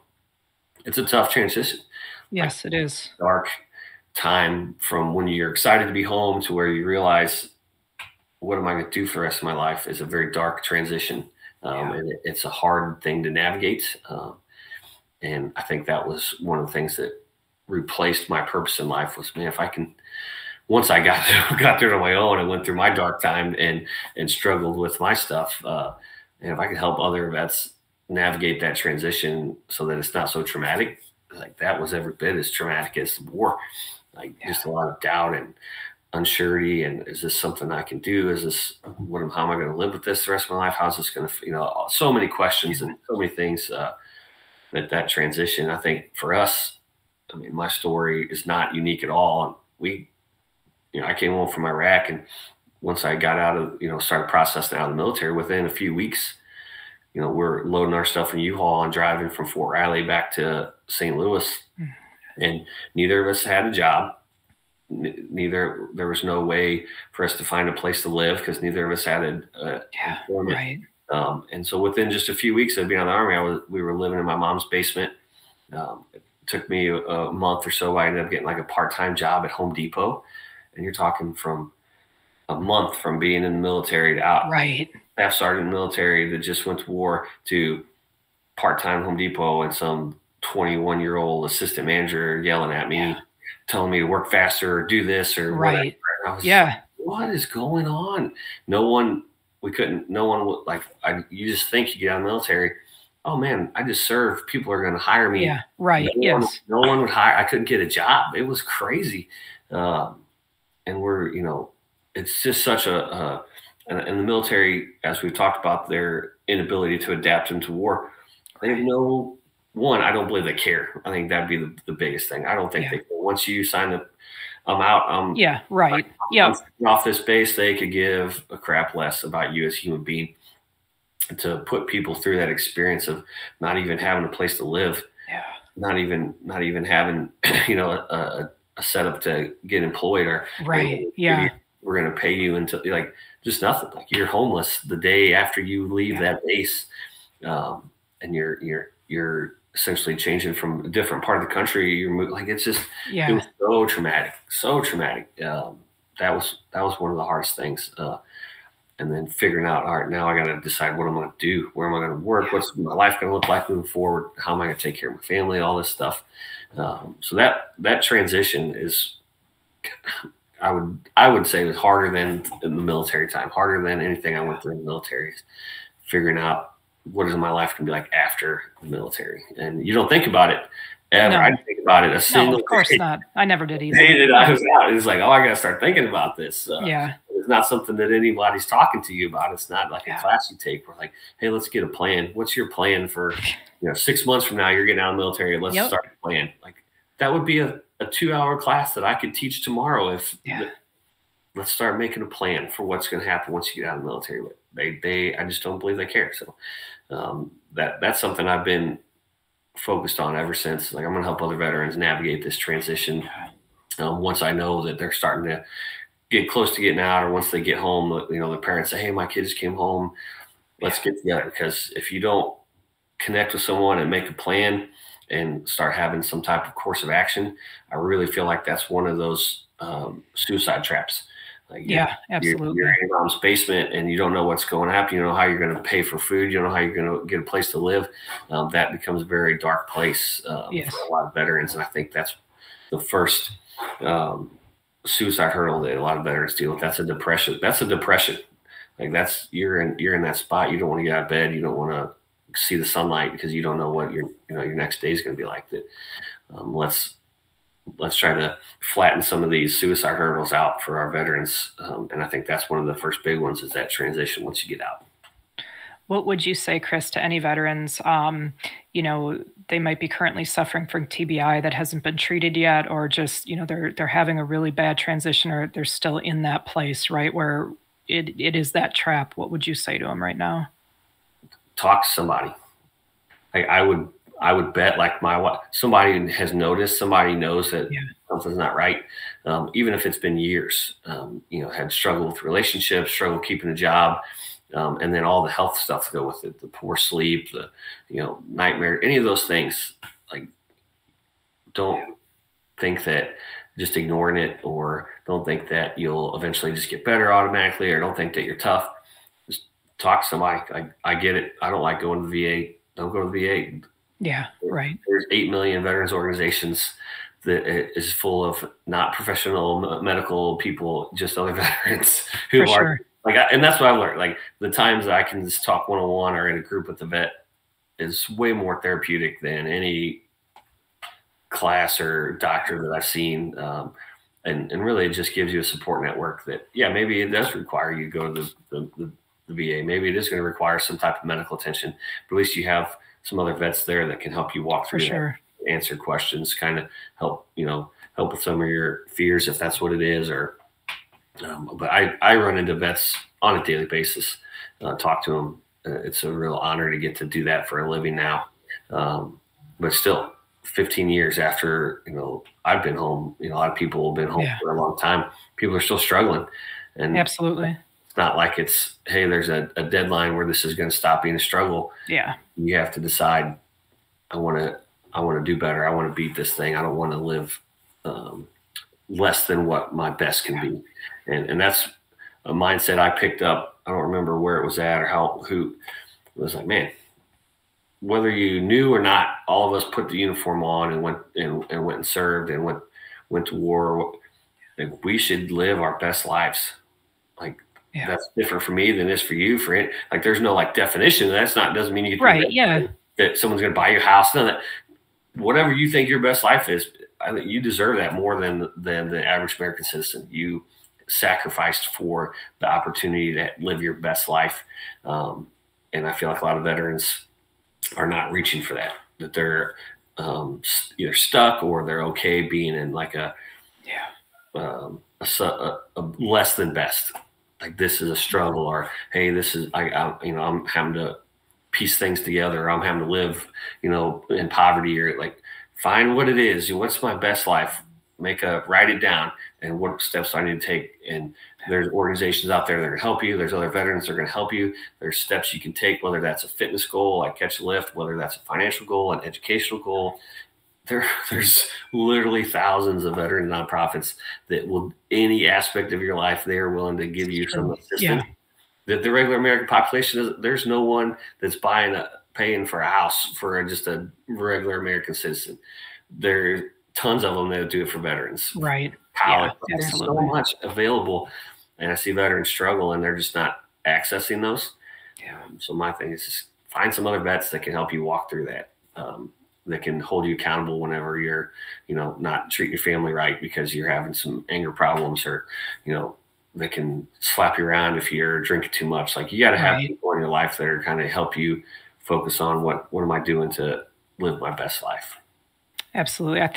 it's a tough transition. Yes, it is. Dark time from when you're excited to be home to where you realize, what am I going to do for the rest of my life, is a very dark transition. And it's a hard thing to navigate. And I think that was one of the things that replaced my purpose in life was, man, if I can, once I got there on my own and went through my dark time and struggled with my stuff, and if I could help other vets navigate that transition so that it's not so traumatic, like that was every bit as traumatic as the war. Like just a lot of doubt and unsurety. And is this something I can do? Is this, how am I going to live with this the rest of my life? How's this going to, so many questions and so many things, that transition. I think for us, I mean, my story is not unique at all. I came home from Iraq, and once I got out of, started processing out of the military, within a few weeks, we're loading our stuff in U-Haul and driving from Fort Riley back to St. Louis. And neither of us had a job. There was no way for us to find a place to live because neither of us had employment. Right. And so within just a few weeks of being out of the Army, we were living in my mom's basement. It took me a month or so. I ended up getting like a part-time job at Home Depot. And you're talking from a month from being in the military to out. Right. Staff sergeant in the military that just went to war to part-time Home Depot, and some 21-year-old assistant manager yelling at me, telling me to work faster or do this or whatever. And I was like, what is going on? You just think you get out of the military, oh man, I just served. People are going to hire me. Yeah. Right. No one would hire. I couldn't get a job. It was crazy. And it's just such and the military, as we've talked about, their inability to adapt into war. They have I don't believe they care. I think that'd be the biggest thing. I don't think they care. Once you sign up, I'm out. I'm off this base, they could give a crap less about you as a human being. To put people through that experience of not even having a place to live, not even having, a setup to get employed or we're going to pay you until like just nothing. Like you're homeless the day after you leave that base, and you're essentially changing from a different part of the country. You're like, it's just, it was so traumatic, so traumatic. That was one of the hardest things. And then figuring out, all right, now I got to decide what I'm going to do. Where am I going to work? What's my life going to look like moving forward? How am I going to take care of my family? All this stuff. So that transition is, I would say, was harder than in the military time, harder than anything I went through in the military. Is figuring out what is my life going to be like after the military. And you don't think about it ever. I didn't think about it a single No, of course not. I never did either. Day that I was out, it was like, oh, I got to start thinking about this. It's not something that anybody's talking to you about. It's not like a class you take. We're like, hey, let's get a plan. What's your plan for, 6 months from now, you're getting out of the military. Let's start a plan. Like that would be a 2-hour class that I could teach tomorrow. Let's start making a plan for what's going to happen once you get out of the military. But I just don't believe they care. So that's something I've been focused on ever since. Like I'm going to help other veterans navigate this transition. Once I know that they're starting to get close to getting out, or once they get home, the parents say, hey, my kids came home, let's get together. Because if you don't connect with someone and make a plan and start having some type of course of action, I really feel like that's one of those suicide traps. Like absolutely. You're in your mom's basement and you don't know what's going to happen. You don't know how you're going to pay for food. You don't know how you're going to get a place to live. That becomes a very dark place for a lot of veterans. And I think that's the first suicide hurdle that a lot of veterans deal with. That's a depression. That's a depression. Like you're in that spot. You don't want to get out of bed. You don't want to see the sunlight because you don't know what your next day is going to be like. That let's try to flatten some of these suicide hurdles out for our veterans. And I think that's one of the first big ones is that transition once you get out. What would you say, Chris, to any veterans, they might be currently suffering from TBI that hasn't been treated yet, or just, they're having a really bad transition, or they're still in that place, right, where it is that trap? What would you say to them right now? Talk to somebody. Like I would bet like my wife, somebody has noticed, somebody knows that something's not right. Even if it's been years, had struggled with relationships, struggled keeping a job. And then all the health stuff to go with it, the poor sleep, the, nightmare, any of those things. Like, don't think that just ignoring it, or don't think that you'll eventually just get better automatically, or don't think that you're tough. Just talk to somebody. I get it. I don't like going to the VA. Don't go to the VA. Yeah, right. There's 8 million veterans organizations that is full of not professional medical people, just other veterans who are. Sure. And that's what I've learned. Like the times that I can just talk one-on-one or in a group with the vet is way more therapeutic than any class or doctor that I've seen. And really it just gives you a support network that, maybe it does require you to go to the VA. Maybe it is going to require some type of medical attention, but at least you have some other vets there that can help you walk through that, answer questions, kind of help with some of your fears, if that's what it is, or but I run into vets on a daily basis, talk to them. It's a real honor to get to do that for a living now. But still 15 years after, I've been home, a lot of people have been home for a long time. People are still struggling. And absolutely, it's not like it's, hey, there's a deadline where this is going to stop being a struggle. Yeah. You have to decide, I want to do better. I want to beat this thing. I don't want to live, less than what my best can be. And that's a mindset I picked up. I don't remember where it was at or who it was like, man, whether you knew or not, all of us put the uniform on and went and served and went to war. Like, we should live our best lives. Like that's different for me than it is for you. For it, like there's no like definition. Doesn't mean you get that someone's going to buy your house. None of that. Whatever you think your best life is, I think you deserve that more than the average American citizen. You sacrificed for the opportunity to live your best life. And I feel like a lot of veterans are not reaching for that they're either stuck or they're okay being in like a less than best. Like this is a struggle, or, hey, this is, I'm having to piece things together, or I'm having to live, in poverty, or like find what it is. What's my best life? Write it down, and what steps I need to take. And there's organizations out there that can help you. There's other veterans that are going to help you. There's steps you can take, whether that's a fitness goal, like catch a lift, whether that's a financial goal, an educational goal. There's literally thousands of veteran nonprofits that will, any aspect of your life, they're willing to give you some assistance. That the regular American population, there's no one that's paying for a house for just a regular American citizen. There's tons of them that do it for veterans. Right. There's so much available, and I see veterans struggle, and they're just not accessing those. So my thing is just find some other vets that can help you walk through that. That can hold you accountable whenever you're, not treating your family right because you're having some anger problems, or, that can slap you around if you're drinking too much. Like, you got to have people in your life that are kind of help you focus on what am I doing to live my best life. Absolutely. I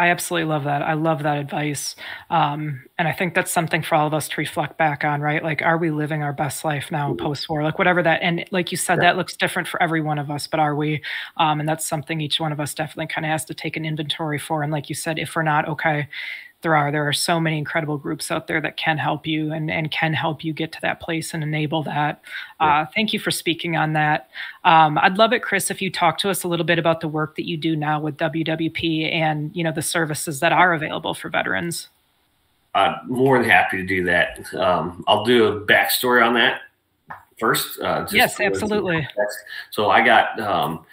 absolutely love that. I love that advice. And I think that's something for all of us to reflect back on, right? Like, are we living our best life now post-war? Like, whatever that, and like you said, that looks different for every one of us, but are we? And that's something each one of us definitely kind of has to take an inventory for. And like you said, if we're not, okay, there are so many incredible groups out there that can help you and can help you get to that place and enable that. Thank you for speaking on that. I'd love it, Chris, if you talk to us a little bit about the work that you do now with WWP and, the services that are available for veterans. More than happy to do that. I'll do a backstory on that first. Yes, absolutely. So I got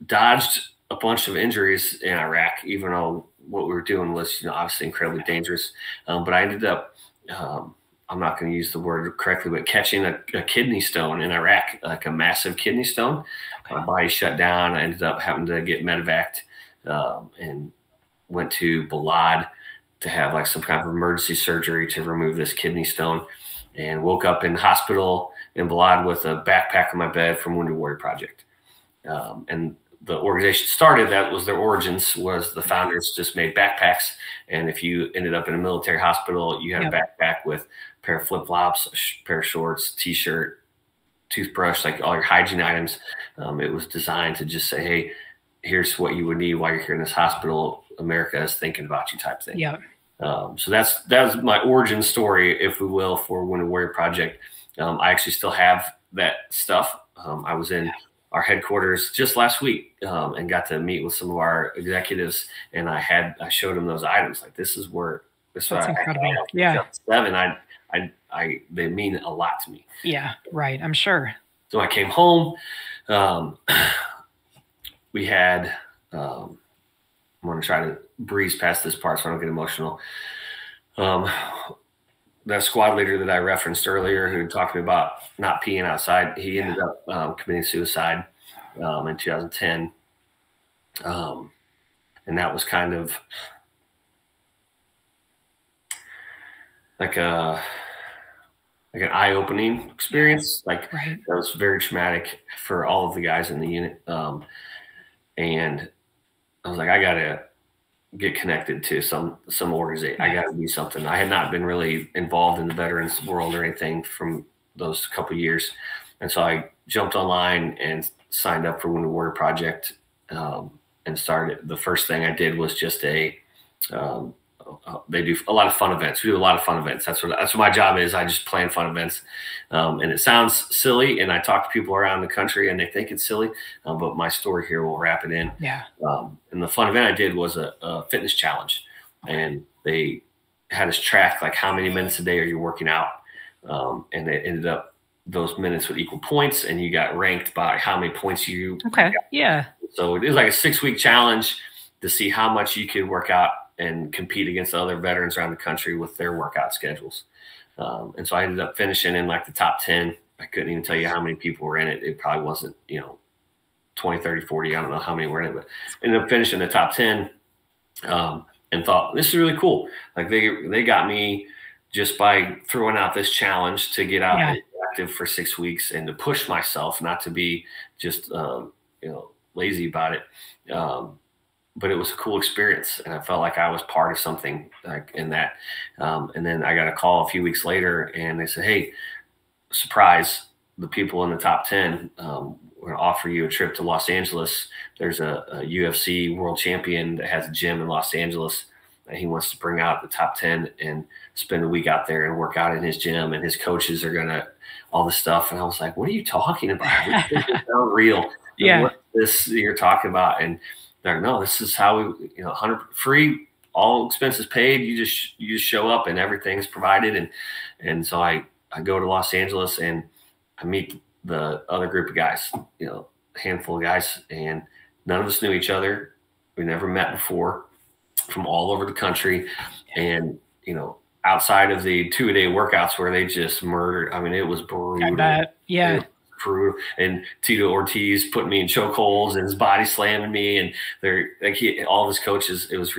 dodged a bunch of injuries in Iraq, even though what we were doing was, obviously incredibly dangerous. But I ended up, I'm not going to use the word correctly, but catching a kidney stone in Iraq, like a massive kidney stone. My body shut down. I ended up having to get medevaced and went to Balad to have like some kind of emergency surgery to remove this kidney stone, and woke up in hospital in Balad with a backpack on my bed from Wounded Warrior Project. And the organization started, that was their origins, was the founders just made backpacks. And if you ended up in a military hospital, you had a backpack with a pair of flip-flops, a pair of shorts, t-shirt, toothbrush, like all your hygiene items. It was designed to just say, hey, here's what you would need while you're here in this hospital. America is thinking about you type thing. Yeah. So that was my origin story, if we will, for Wounded Warrior Project. I actually still have that stuff. I was in our headquarters just last week and got to meet with some of our executives, and I showed them those items. Like, this is where that's incredible. Yeah. 7. They mean a lot to me. Yeah. Right. I'm sure. So I came home. We had, I'm going to try to breeze past this part so I don't get emotional. That squad leader that I referenced earlier, who talked to me about not peeing outside, he ended up committing suicide in 2010. And that was kind of like an eye-opening experience. Like, that was very traumatic for all of the guys in the unit. And I was like, I got to get connected to some organization. I got to do something. I had not been really involved in the veterans world or anything from those couple of years. And so I jumped online and signed up for Wounded Warrior Project and started. The first thing I did was just they do a lot of fun events. We do a lot of fun events. That's what my job is. I just plan fun events. And it sounds silly, and I talk to people around the country and they think it's silly, but my story here will wrap it in. Yeah. And the fun event I did was a fitness challenge, and they had us track like how many minutes a day are you working out. And it ended up those minutes would equal points, and you got ranked by how many points you got. Yeah. So it was like a 6-week challenge to see how much you could work out and compete against other veterans around the country with their workout schedules. And so I ended up finishing in like the top 10. I couldn't even tell you how many people were in it. It probably wasn't, 20, 30, 40. I don't know how many were in it, but ended up finishing the top 10 and thought, this is really cool. Like they got me just by throwing out this challenge to get out and active for 6 weeks and to push myself, not to be just, lazy about it. But it was a cool experience, and I felt like I was part of something like in that. And then I got a call a few weeks later, and they said, hey, surprise, the people in the top 10, we're going to offer you a trip to Los Angeles. There's a UFC world champion that has a gym in Los Angeles, and he wants to bring out the top 10 and spend a week out there and work out in his gym, and his coaches are going to all this stuff. And I was like, what are you talking about? This doesn't sound real. Yeah. What this you're talking about? And they're like, no, this is how we, 100 free, all expenses paid. You just show up and everything's provided. And so I go to Los Angeles and I meet the other group of guys, a handful of guys, and none of us knew each other. We never met before, from all over the country. And, outside of the 2-a-day workouts where they just murdered, I mean, it was brutal. I bet. Yeah. Brutal. And Tito Ortiz put me in chokeholds and his body slamming me, and they're like all of his coaches. It was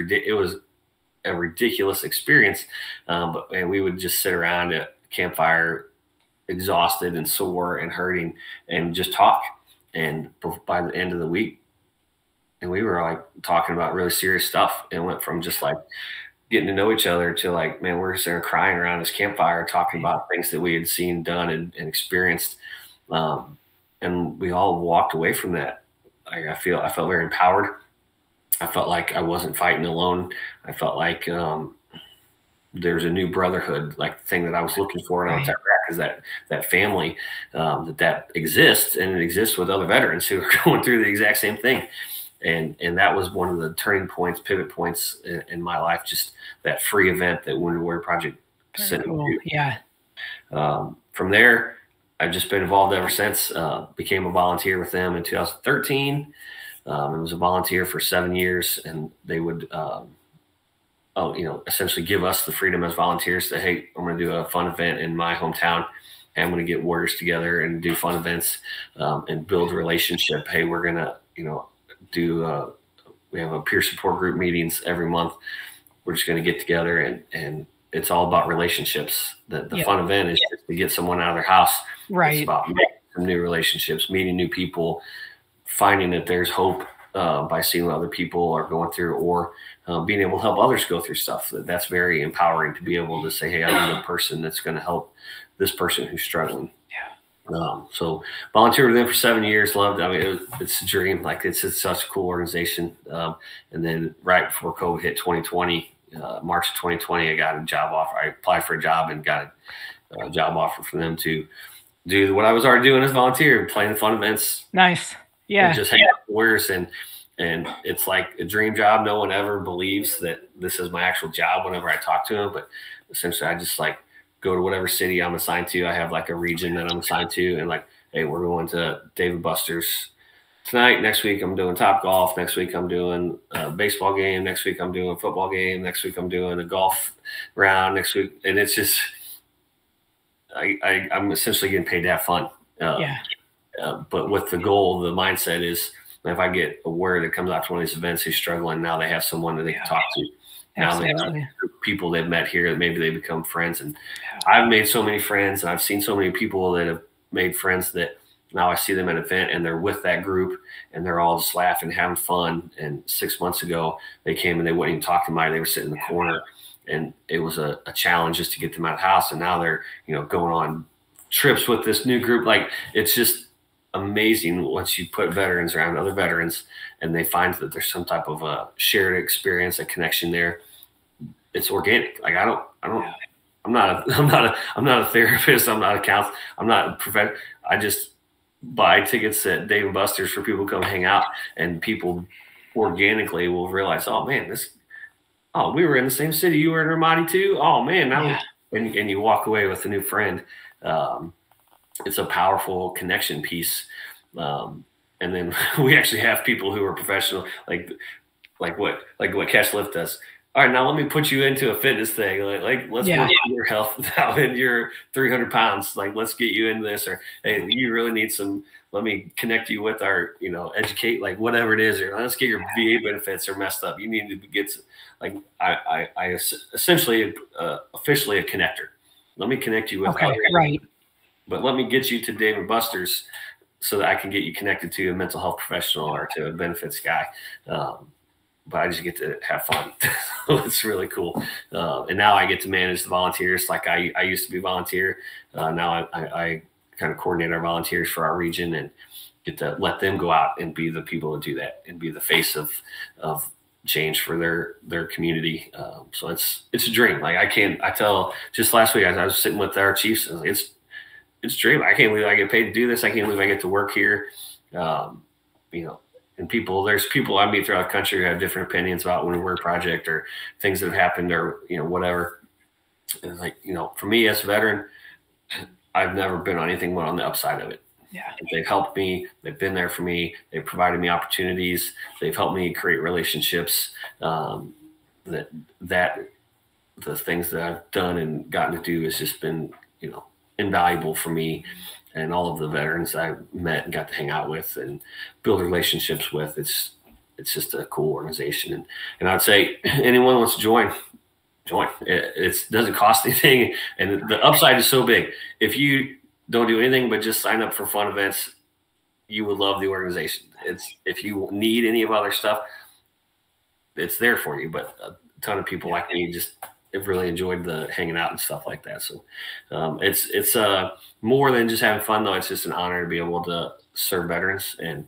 a ridiculous experience. And we would just sit around at a campfire, exhausted and sore and hurting, and just talk. And by the end of the week, and we were like talking about really serious stuff, and went from just like getting to know each other to like, man, we're sitting there crying around this campfire, talking about things that we had seen, done, and experienced. And we all walked away from that. I felt very empowered. I felt like I wasn't fighting alone. I felt like there's a new brotherhood, like the thing that I was looking for in Iraq is that family that exists, and it exists with other veterans who are going through the exact same thing. And that was one of the turning points, pivot points in my life. Just that free event that Wounded Warrior Project sent me to. Yeah. From there, I've just been involved ever since. Became a volunteer with them in 2013. I was a volunteer for 7 years, and they would essentially give us the freedom as volunteers to, hey, I'm going to do a fun event in my hometown. And I'm going to get warriors together and do fun events and build a relationship. Hey, we're going to, do, we have a peer support group meetings every month. We're just going to get together and it's all about relationships. The fun event is just to get someone out of their house. Right. It's about making some new relationships, meeting new people, finding that there's hope by seeing what other people are going through, or being able to help others go through stuff. That's very empowering to be able to say, hey, I'm the person that's going to help this person who's struggling. Yeah. So volunteered with them for 7 years. Loved it. I mean, it's a dream. Like it's such a cool organization. And then right before COVID hit 2020, March of 2020, I got a job offer. I applied for a job and got a job offer from them to do what I was already doing as a volunteer, playing fun events. Nice. Yeah. Just hang out with warriors, and it's like a dream job. No one ever believes that this is my actual job whenever I talk to them, but essentially I just like go to whatever city I'm assigned to. I have like a region that I'm assigned to, and like, hey, we're going to Dave & Buster's tonight. Next week I'm doing Top Golf. Next week I'm doing a baseball game. Next week I'm doing a football game. Next week I'm doing a golf round. Next week, and it's just I'm essentially getting paid to have fun. But with the goal, the mindset is, if I get a word that comes out to one of these events who's struggling, now they have someone that they can talk to. Now they have people they've met here that maybe they become friends. And I've made so many friends, and I've seen so many people that have made friends that now I see them at an event and they're with that group and they're all just laughing, having fun. And 6 months ago, they came and they wouldn't even talk to me. They were sitting in the corner, and it was a challenge just to get them out of the house. And now they're, going on trips with this new group. Like, it's just amazing once you put veterans around other veterans and they find that there's some type of a shared experience, a connection there. It's organic. Like I'm not a therapist. I'm not a counselor. I'm not a professional. I just buy tickets at Dave & Buster's for people to come hang out, and people organically will realize, oh man, we were in the same city. You were in Ramadi too. Oh man. And you walk away with a new friend. It's a powerful connection piece. And then we actually have people who are professional, like what Cash Lift does. All right, now let me put you into a fitness thing. Let's work on your health now that you're 300 pounds. Like, let's get you into this, or, hey, you really need let me connect you with our, educate, like whatever it is, or let's get your VA benefits are messed up. You need to get, I essentially, officially a connector. Let me connect you with. Okay, right. But let me get you to Dave & Buster's so that I can get you connected to a mental health professional or to a benefits guy. But I just get to have fun. It's really cool. And now I get to manage the volunteers. Like I used to be a volunteer. Now I kind of coordinate our volunteers for our region and get to let them go out and be the people that do that and be the face of change for their community. So it's a dream. Like I tell, just last week I was sitting with our chiefs, and it's a dream. I can't believe I get paid to do this. I can't believe I get to work here. And there's people I meet throughout the country who have different opinions about Wounded Warrior Project or things that have happened or, whatever. And for me as a veteran, I've never been on anything but on the upside of it. Yeah. They've helped me. They've been there for me. They've provided me opportunities. They've helped me create relationships. The things that I've done and gotten to do has just been, invaluable for me and all of the veterans I met and got to hang out with and build relationships with. It's just a cool organization. And I'd say anyone who wants to join. It doesn't cost anything. And the upside is so big. If you don't do anything but just sign up for fun events, you would love the organization. If you need any of other stuff, it's there for you. But a ton of people like me just have really enjoyed the hanging out and stuff like that. So it's more than just having fun, though. It's just an honor to be able to serve veterans and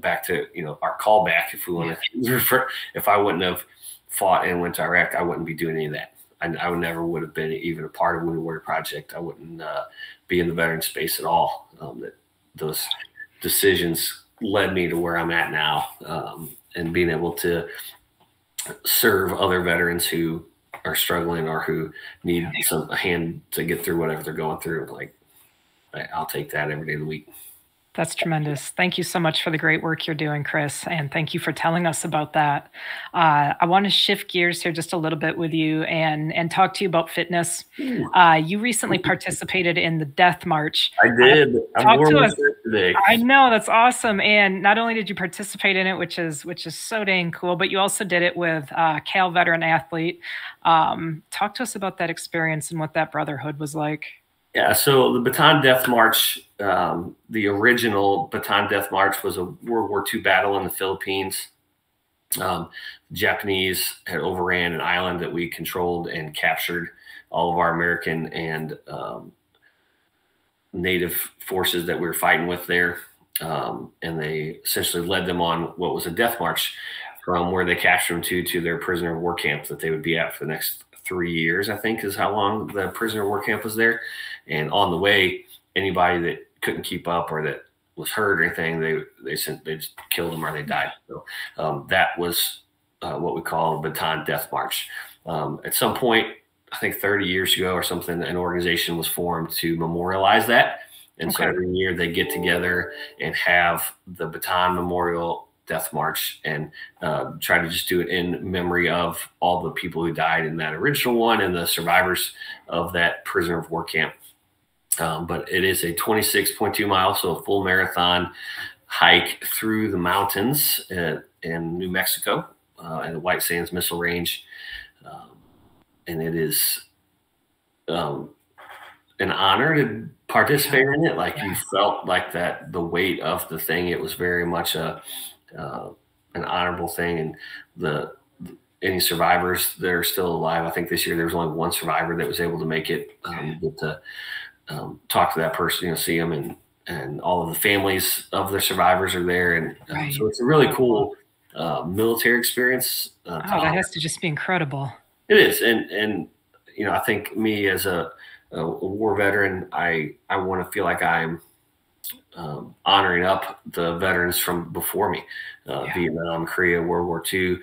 back to our callback. If we want to refer, if I wouldn't have fought and went to Iraq, I wouldn't be doing any of that. I would have been even a part of Wounded Warrior Project. I wouldn't be in the veteran space at all. That those decisions led me to where I'm at now, and being able to serve other veterans who are struggling or who need a hand to get through whatever they're going through. Like, I'll take that every day of the week. That's tremendous. Thank you so much for the great work you're doing, Chris, and thank you for telling us about that. I want to shift gears here just a little bit with you and talk to you about fitness. You recently participated in the Death March. I did. Talk to us today. I know, that's awesome. And not only did you participate in it, which is so dang cool, but you also did it with Cal veteran athlete. Talk to us about that experience and what that brotherhood was like. Yeah, so the Bataan Death March, the original Bataan Death March was a World War II battle in the Philippines. Japanese had overran an island that we controlled and captured all of our American and native forces that we were fighting with there. And they essentially led them on what was a death march from where they captured them to their prisoner of war camp that they would be at for the next 3 years, I think is how long the prisoner of war camp was there. And on the way, anybody that couldn't keep up or that was hurt or anything, they just killed them or they died. So that was what we call a Bataan Death March. At some point, I think 30 years ago or something, an organization was formed to memorialize that. And so every year they get together and have the Bataan Memorial Death March and try to just do it in memory of all the people who died in that original one and the survivors of that prisoner of war camp. But it is a 26.2 miles, so a full marathon hike through the mountains in New Mexico and the White Sands Missile Range. And it is an honor to participate in it. Like you felt like that, the weight of the thing, it was very much an honorable thing. And any survivors that are still alive, I think this year there was only one survivor that was able to make it, get to talk to that person, see them, and all of the families of the survivors are there. And so it's a really cool military experience. That has to just be incredible. It is. And I think me as a war veteran, I want to feel like I'm honoring up the veterans from before me, Vietnam, Korea, World War II,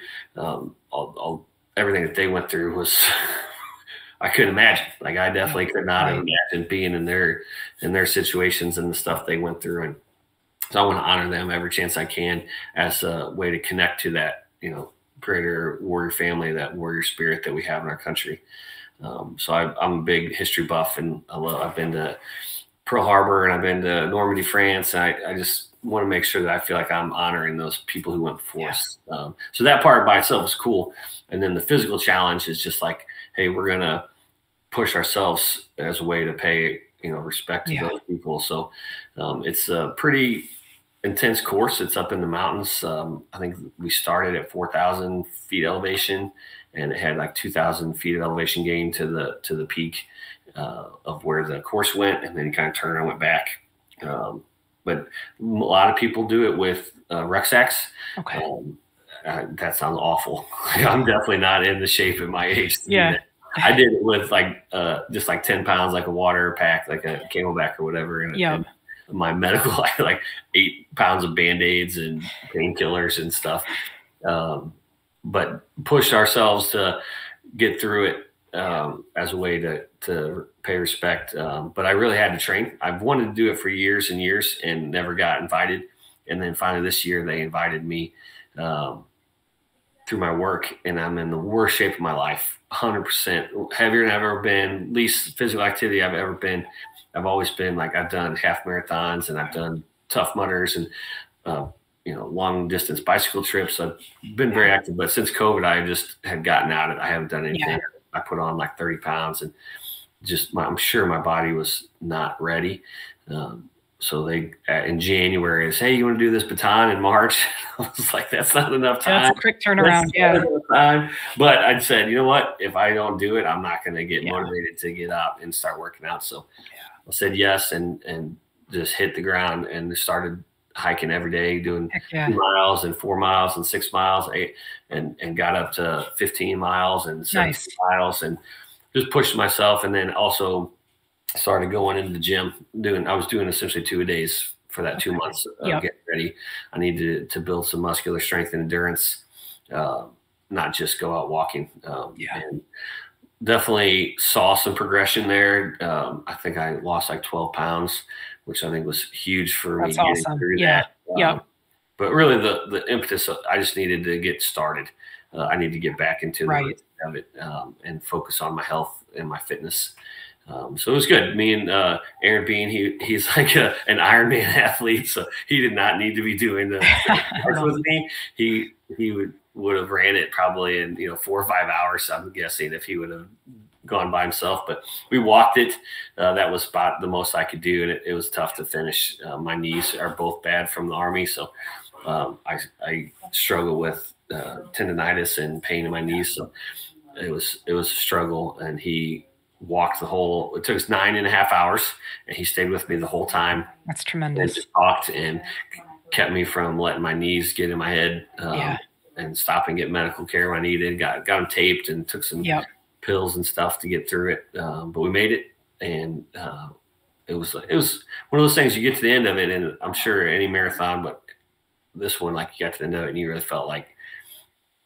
everything that they went through was, I couldn't imagine. Like I definitely could not have imagined being in their situations and the stuff they went through. And so I want to honor them every chance I can as a way to connect to that, greater warrior family, that warrior spirit that we have in our country. So I'm a big history buff, and I've been to Pearl Harbor and I've been to Normandy, France. And I just want to make sure that I feel like I'm honoring those people who went before us. So that part by itself is cool. And then the physical challenge is just like, hey, we're going to push ourselves as a way to pay, respect to those people. So it's a pretty intense course. It's up in the mountains. I think we started at 4,000 feet elevation, and it had like 2,000 feet of elevation gain to the peak of where the course went, and then you kind of turned and went back. But a lot of people do it with rucksacks. That sounds awful. I'm definitely not in the shape at my age. I did it with just like 10 pounds, like a water pack, like a Camelback or whatever. And my medical, I had like 8 pounds of Band-Aids and painkillers and stuff. But pushed ourselves to get through it as a way to pay respect. But I really had to train. I've wanted to do it for years and years and never got invited. And then finally this year they invited me through my work, and I'm in the worst shape of my life, 100% heavier than I've ever been, least physical activity I've ever been. I've always been like, I've done half marathons and I've done Tough Mudders and, long distance bicycle trips. I've been very active, but since COVID, I just had gotten out of it. I haven't done anything. I put on like 30 pounds and I'm sure my body was not ready. So they, in January, say, hey, you want to do this Bataan in March? I was like, that's not enough time. That's a quick turnaround. But I said, you know what? If I don't do it, I'm not going to get motivated to get up and start working out. So I said yes and just hit the ground and started hiking every day, doing 2 miles and 4 miles and 6 miles, and got up to 15 miles and 17 miles and just pushed myself. And then also started going into the gym. I was doing essentially 2 a days for that 2 months of getting ready. I needed to build some muscular strength and endurance, not just go out walking. And definitely saw some progression there. I think I lost like 12 pounds which I think was huge for me. That's awesome. Through yeah. that. But really the impetus, I just needed to get started. I need to get back into the routine of it and focus on my health and my fitness. So it was good. Me and Aaron Bean, he's like an Ironman athlete, so he did not need to be doing the with me. He would have ran it probably in 4 or 5 hours, I'm guessing, if he would have gone by himself. But we walked it. That was about the most I could do, and it was tough to finish. My knees are both bad from the Army, so I struggle with tendonitis and pain in my knees. So it was a struggle, and he walked it took us 9.5 hours, and he stayed with me the whole time. That's tremendous. And just talked and kept me from letting my knees get in my head and stop and get medical care when I needed. Got them taped and took some pills and stuff to get through it. But we made it, and it was one of those things. You get to the end of it, and I'm sure any marathon, but this one, like, you got to the end of it and you really felt like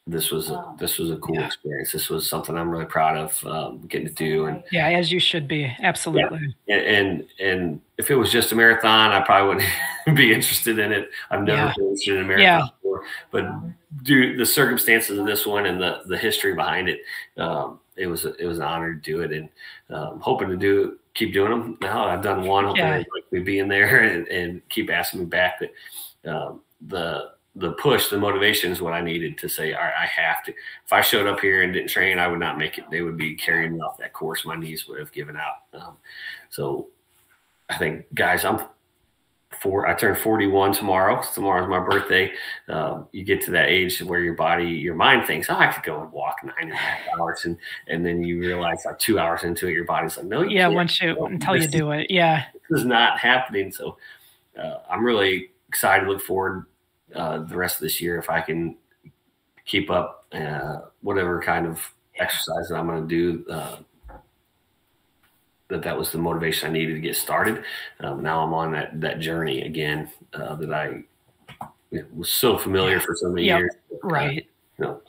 this was a cool experience. This was something I'm really proud of getting to do. And as you should be. Absolutely. Yeah. And if it was just a marathon, I probably wouldn't be interested in it. I've never been interested in a marathon before, but due the circumstances of this one and the history behind it, it was an honor to do it, and hoping to keep doing them. Now I've done one, hoping like me being there and keep asking me back. But the push, the motivation is what I needed to say, all right, I have to. If I showed up here and didn't train, I would not make it. They would be carrying me off that course. My knees would have given out. So I think, guys, I turned 41 tomorrow. Tomorrow's my birthday. You get to that age where your mind thinks, I could go and walk 9.5 hours. And then you realize, like, 2 hours into it, your body's like, no, you can't. Until you do it. Yeah. This is not happening. So I'm really excited, look forward the rest of this year, if I can keep up whatever kind of exercise that I'm going to do. That was the motivation I needed to get started. Now I'm on that journey again that I was so familiar for so many years. Right.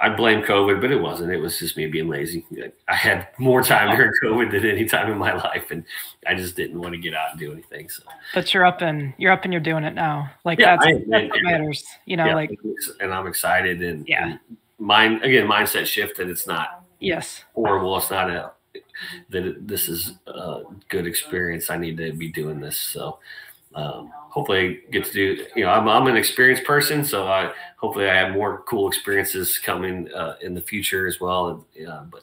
I blame COVID, but it wasn't. It was just me being lazy. I had more time during COVID than any time in my life, and I just didn't want to get out and do anything. So, but you're up and you're doing it now. Like that's what matters. And I'm excited. And mindset shift that it's not horrible. It's not this is a good experience. I need to be doing this. So hopefully I get to do, I'm an experienced person, so hopefully I have more cool experiences coming in the future as well. But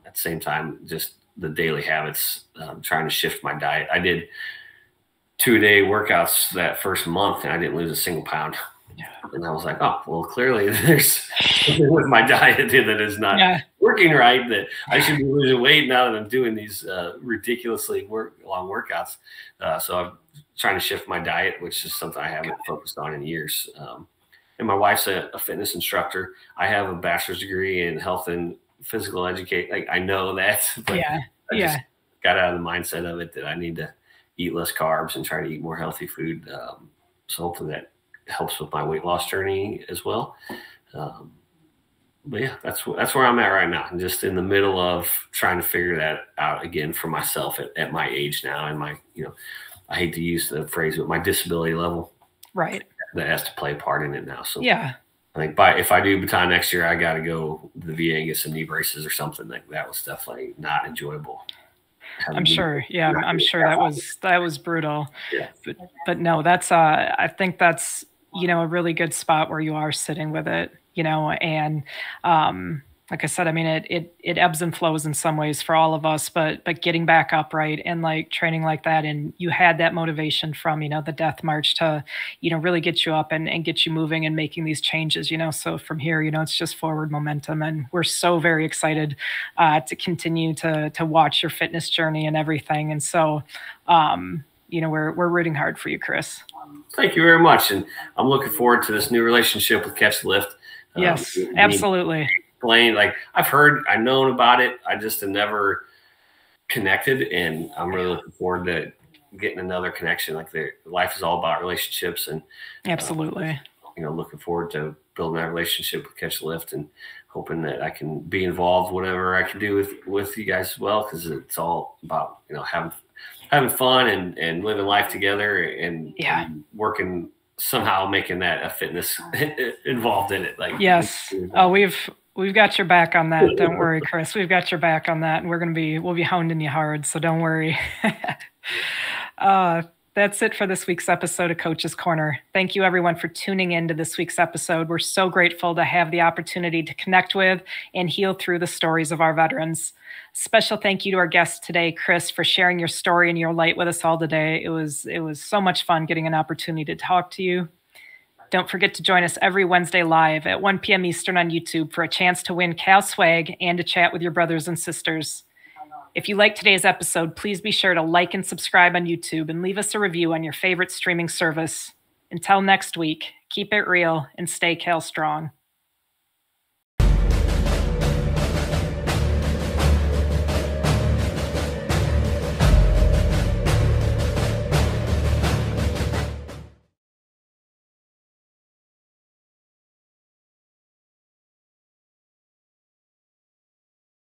at the same time, just the daily habits, trying to shift my diet. I did 2-a-day workouts that first month, and I didn't lose a single pound. And I was like, oh, well, clearly there's something with my diet that is not working right, that I should be losing weight now that I'm doing these ridiculously long workouts. So I'm trying to shift my diet, which is something I haven't focused on in years. And my wife's a fitness instructor. I have a bachelor's degree in health and physical education. Like, I know that, but I just got out of the mindset of it that I need to eat less carbs and try to eat more healthy food. So hopefully that helps with my weight loss journey as well. But that's where I'm at right now. I'm just in the middle of trying to figure that out again for myself at my age now, and my, I hate to use the phrase, but my disability level, right, that has to play a part in it now. So I think if I do Baton next year, I got to go to the VA and get some knee braces or something. Like, that was definitely not enjoyable. I'm sure. Yeah, I'm sure that was brutal. Yeah. But no, that's I think that's a really good spot where you are sitting with it. And like I said, I mean, it ebbs and flows in some ways for all of us, but getting back up, right, and like training like that, and you had that motivation from the Death March to really get you up and get you moving and making these changes. So from here, it's just forward momentum, and we're so very excited to continue to watch your fitness journey and everything. And so we're rooting hard for you, Chris. Thank you very much, and I'm looking forward to this new relationship with Catch the Lift. Yes, absolutely. Like, I've known about it. I just have never connected, and I'm really looking forward to getting another connection. Like, life is all about relationships, and absolutely, looking forward to building that relationship with Catch the Lift, and hoping that I can be involved whatever I can do with you guys as well, because it's all about having having fun and living life together and working, somehow making that a fitness involved in it. Like, yes. Oh, we've got your back on that. Don't worry, Chris. We've got your back on that, and we'll be hounding you hard. So don't worry. That's it for this week's episode of Coach's Corner. Thank you, everyone, for tuning in to this week's episode. We're so grateful to have the opportunity to connect with and heal through the stories of our veterans. Special thank you to our guest today, Chris, for sharing your story and your light with us all today. It was so much fun getting an opportunity to talk to you. Don't forget to join us every Wednesday live at 1 p.m. Eastern on YouTube for a chance to win Cal swag and to chat with your brothers and sisters. If you liked today's episode, please be sure to like and subscribe on YouTube and leave us a review on your favorite streaming service. Until next week, keep it real and stay Cal strong.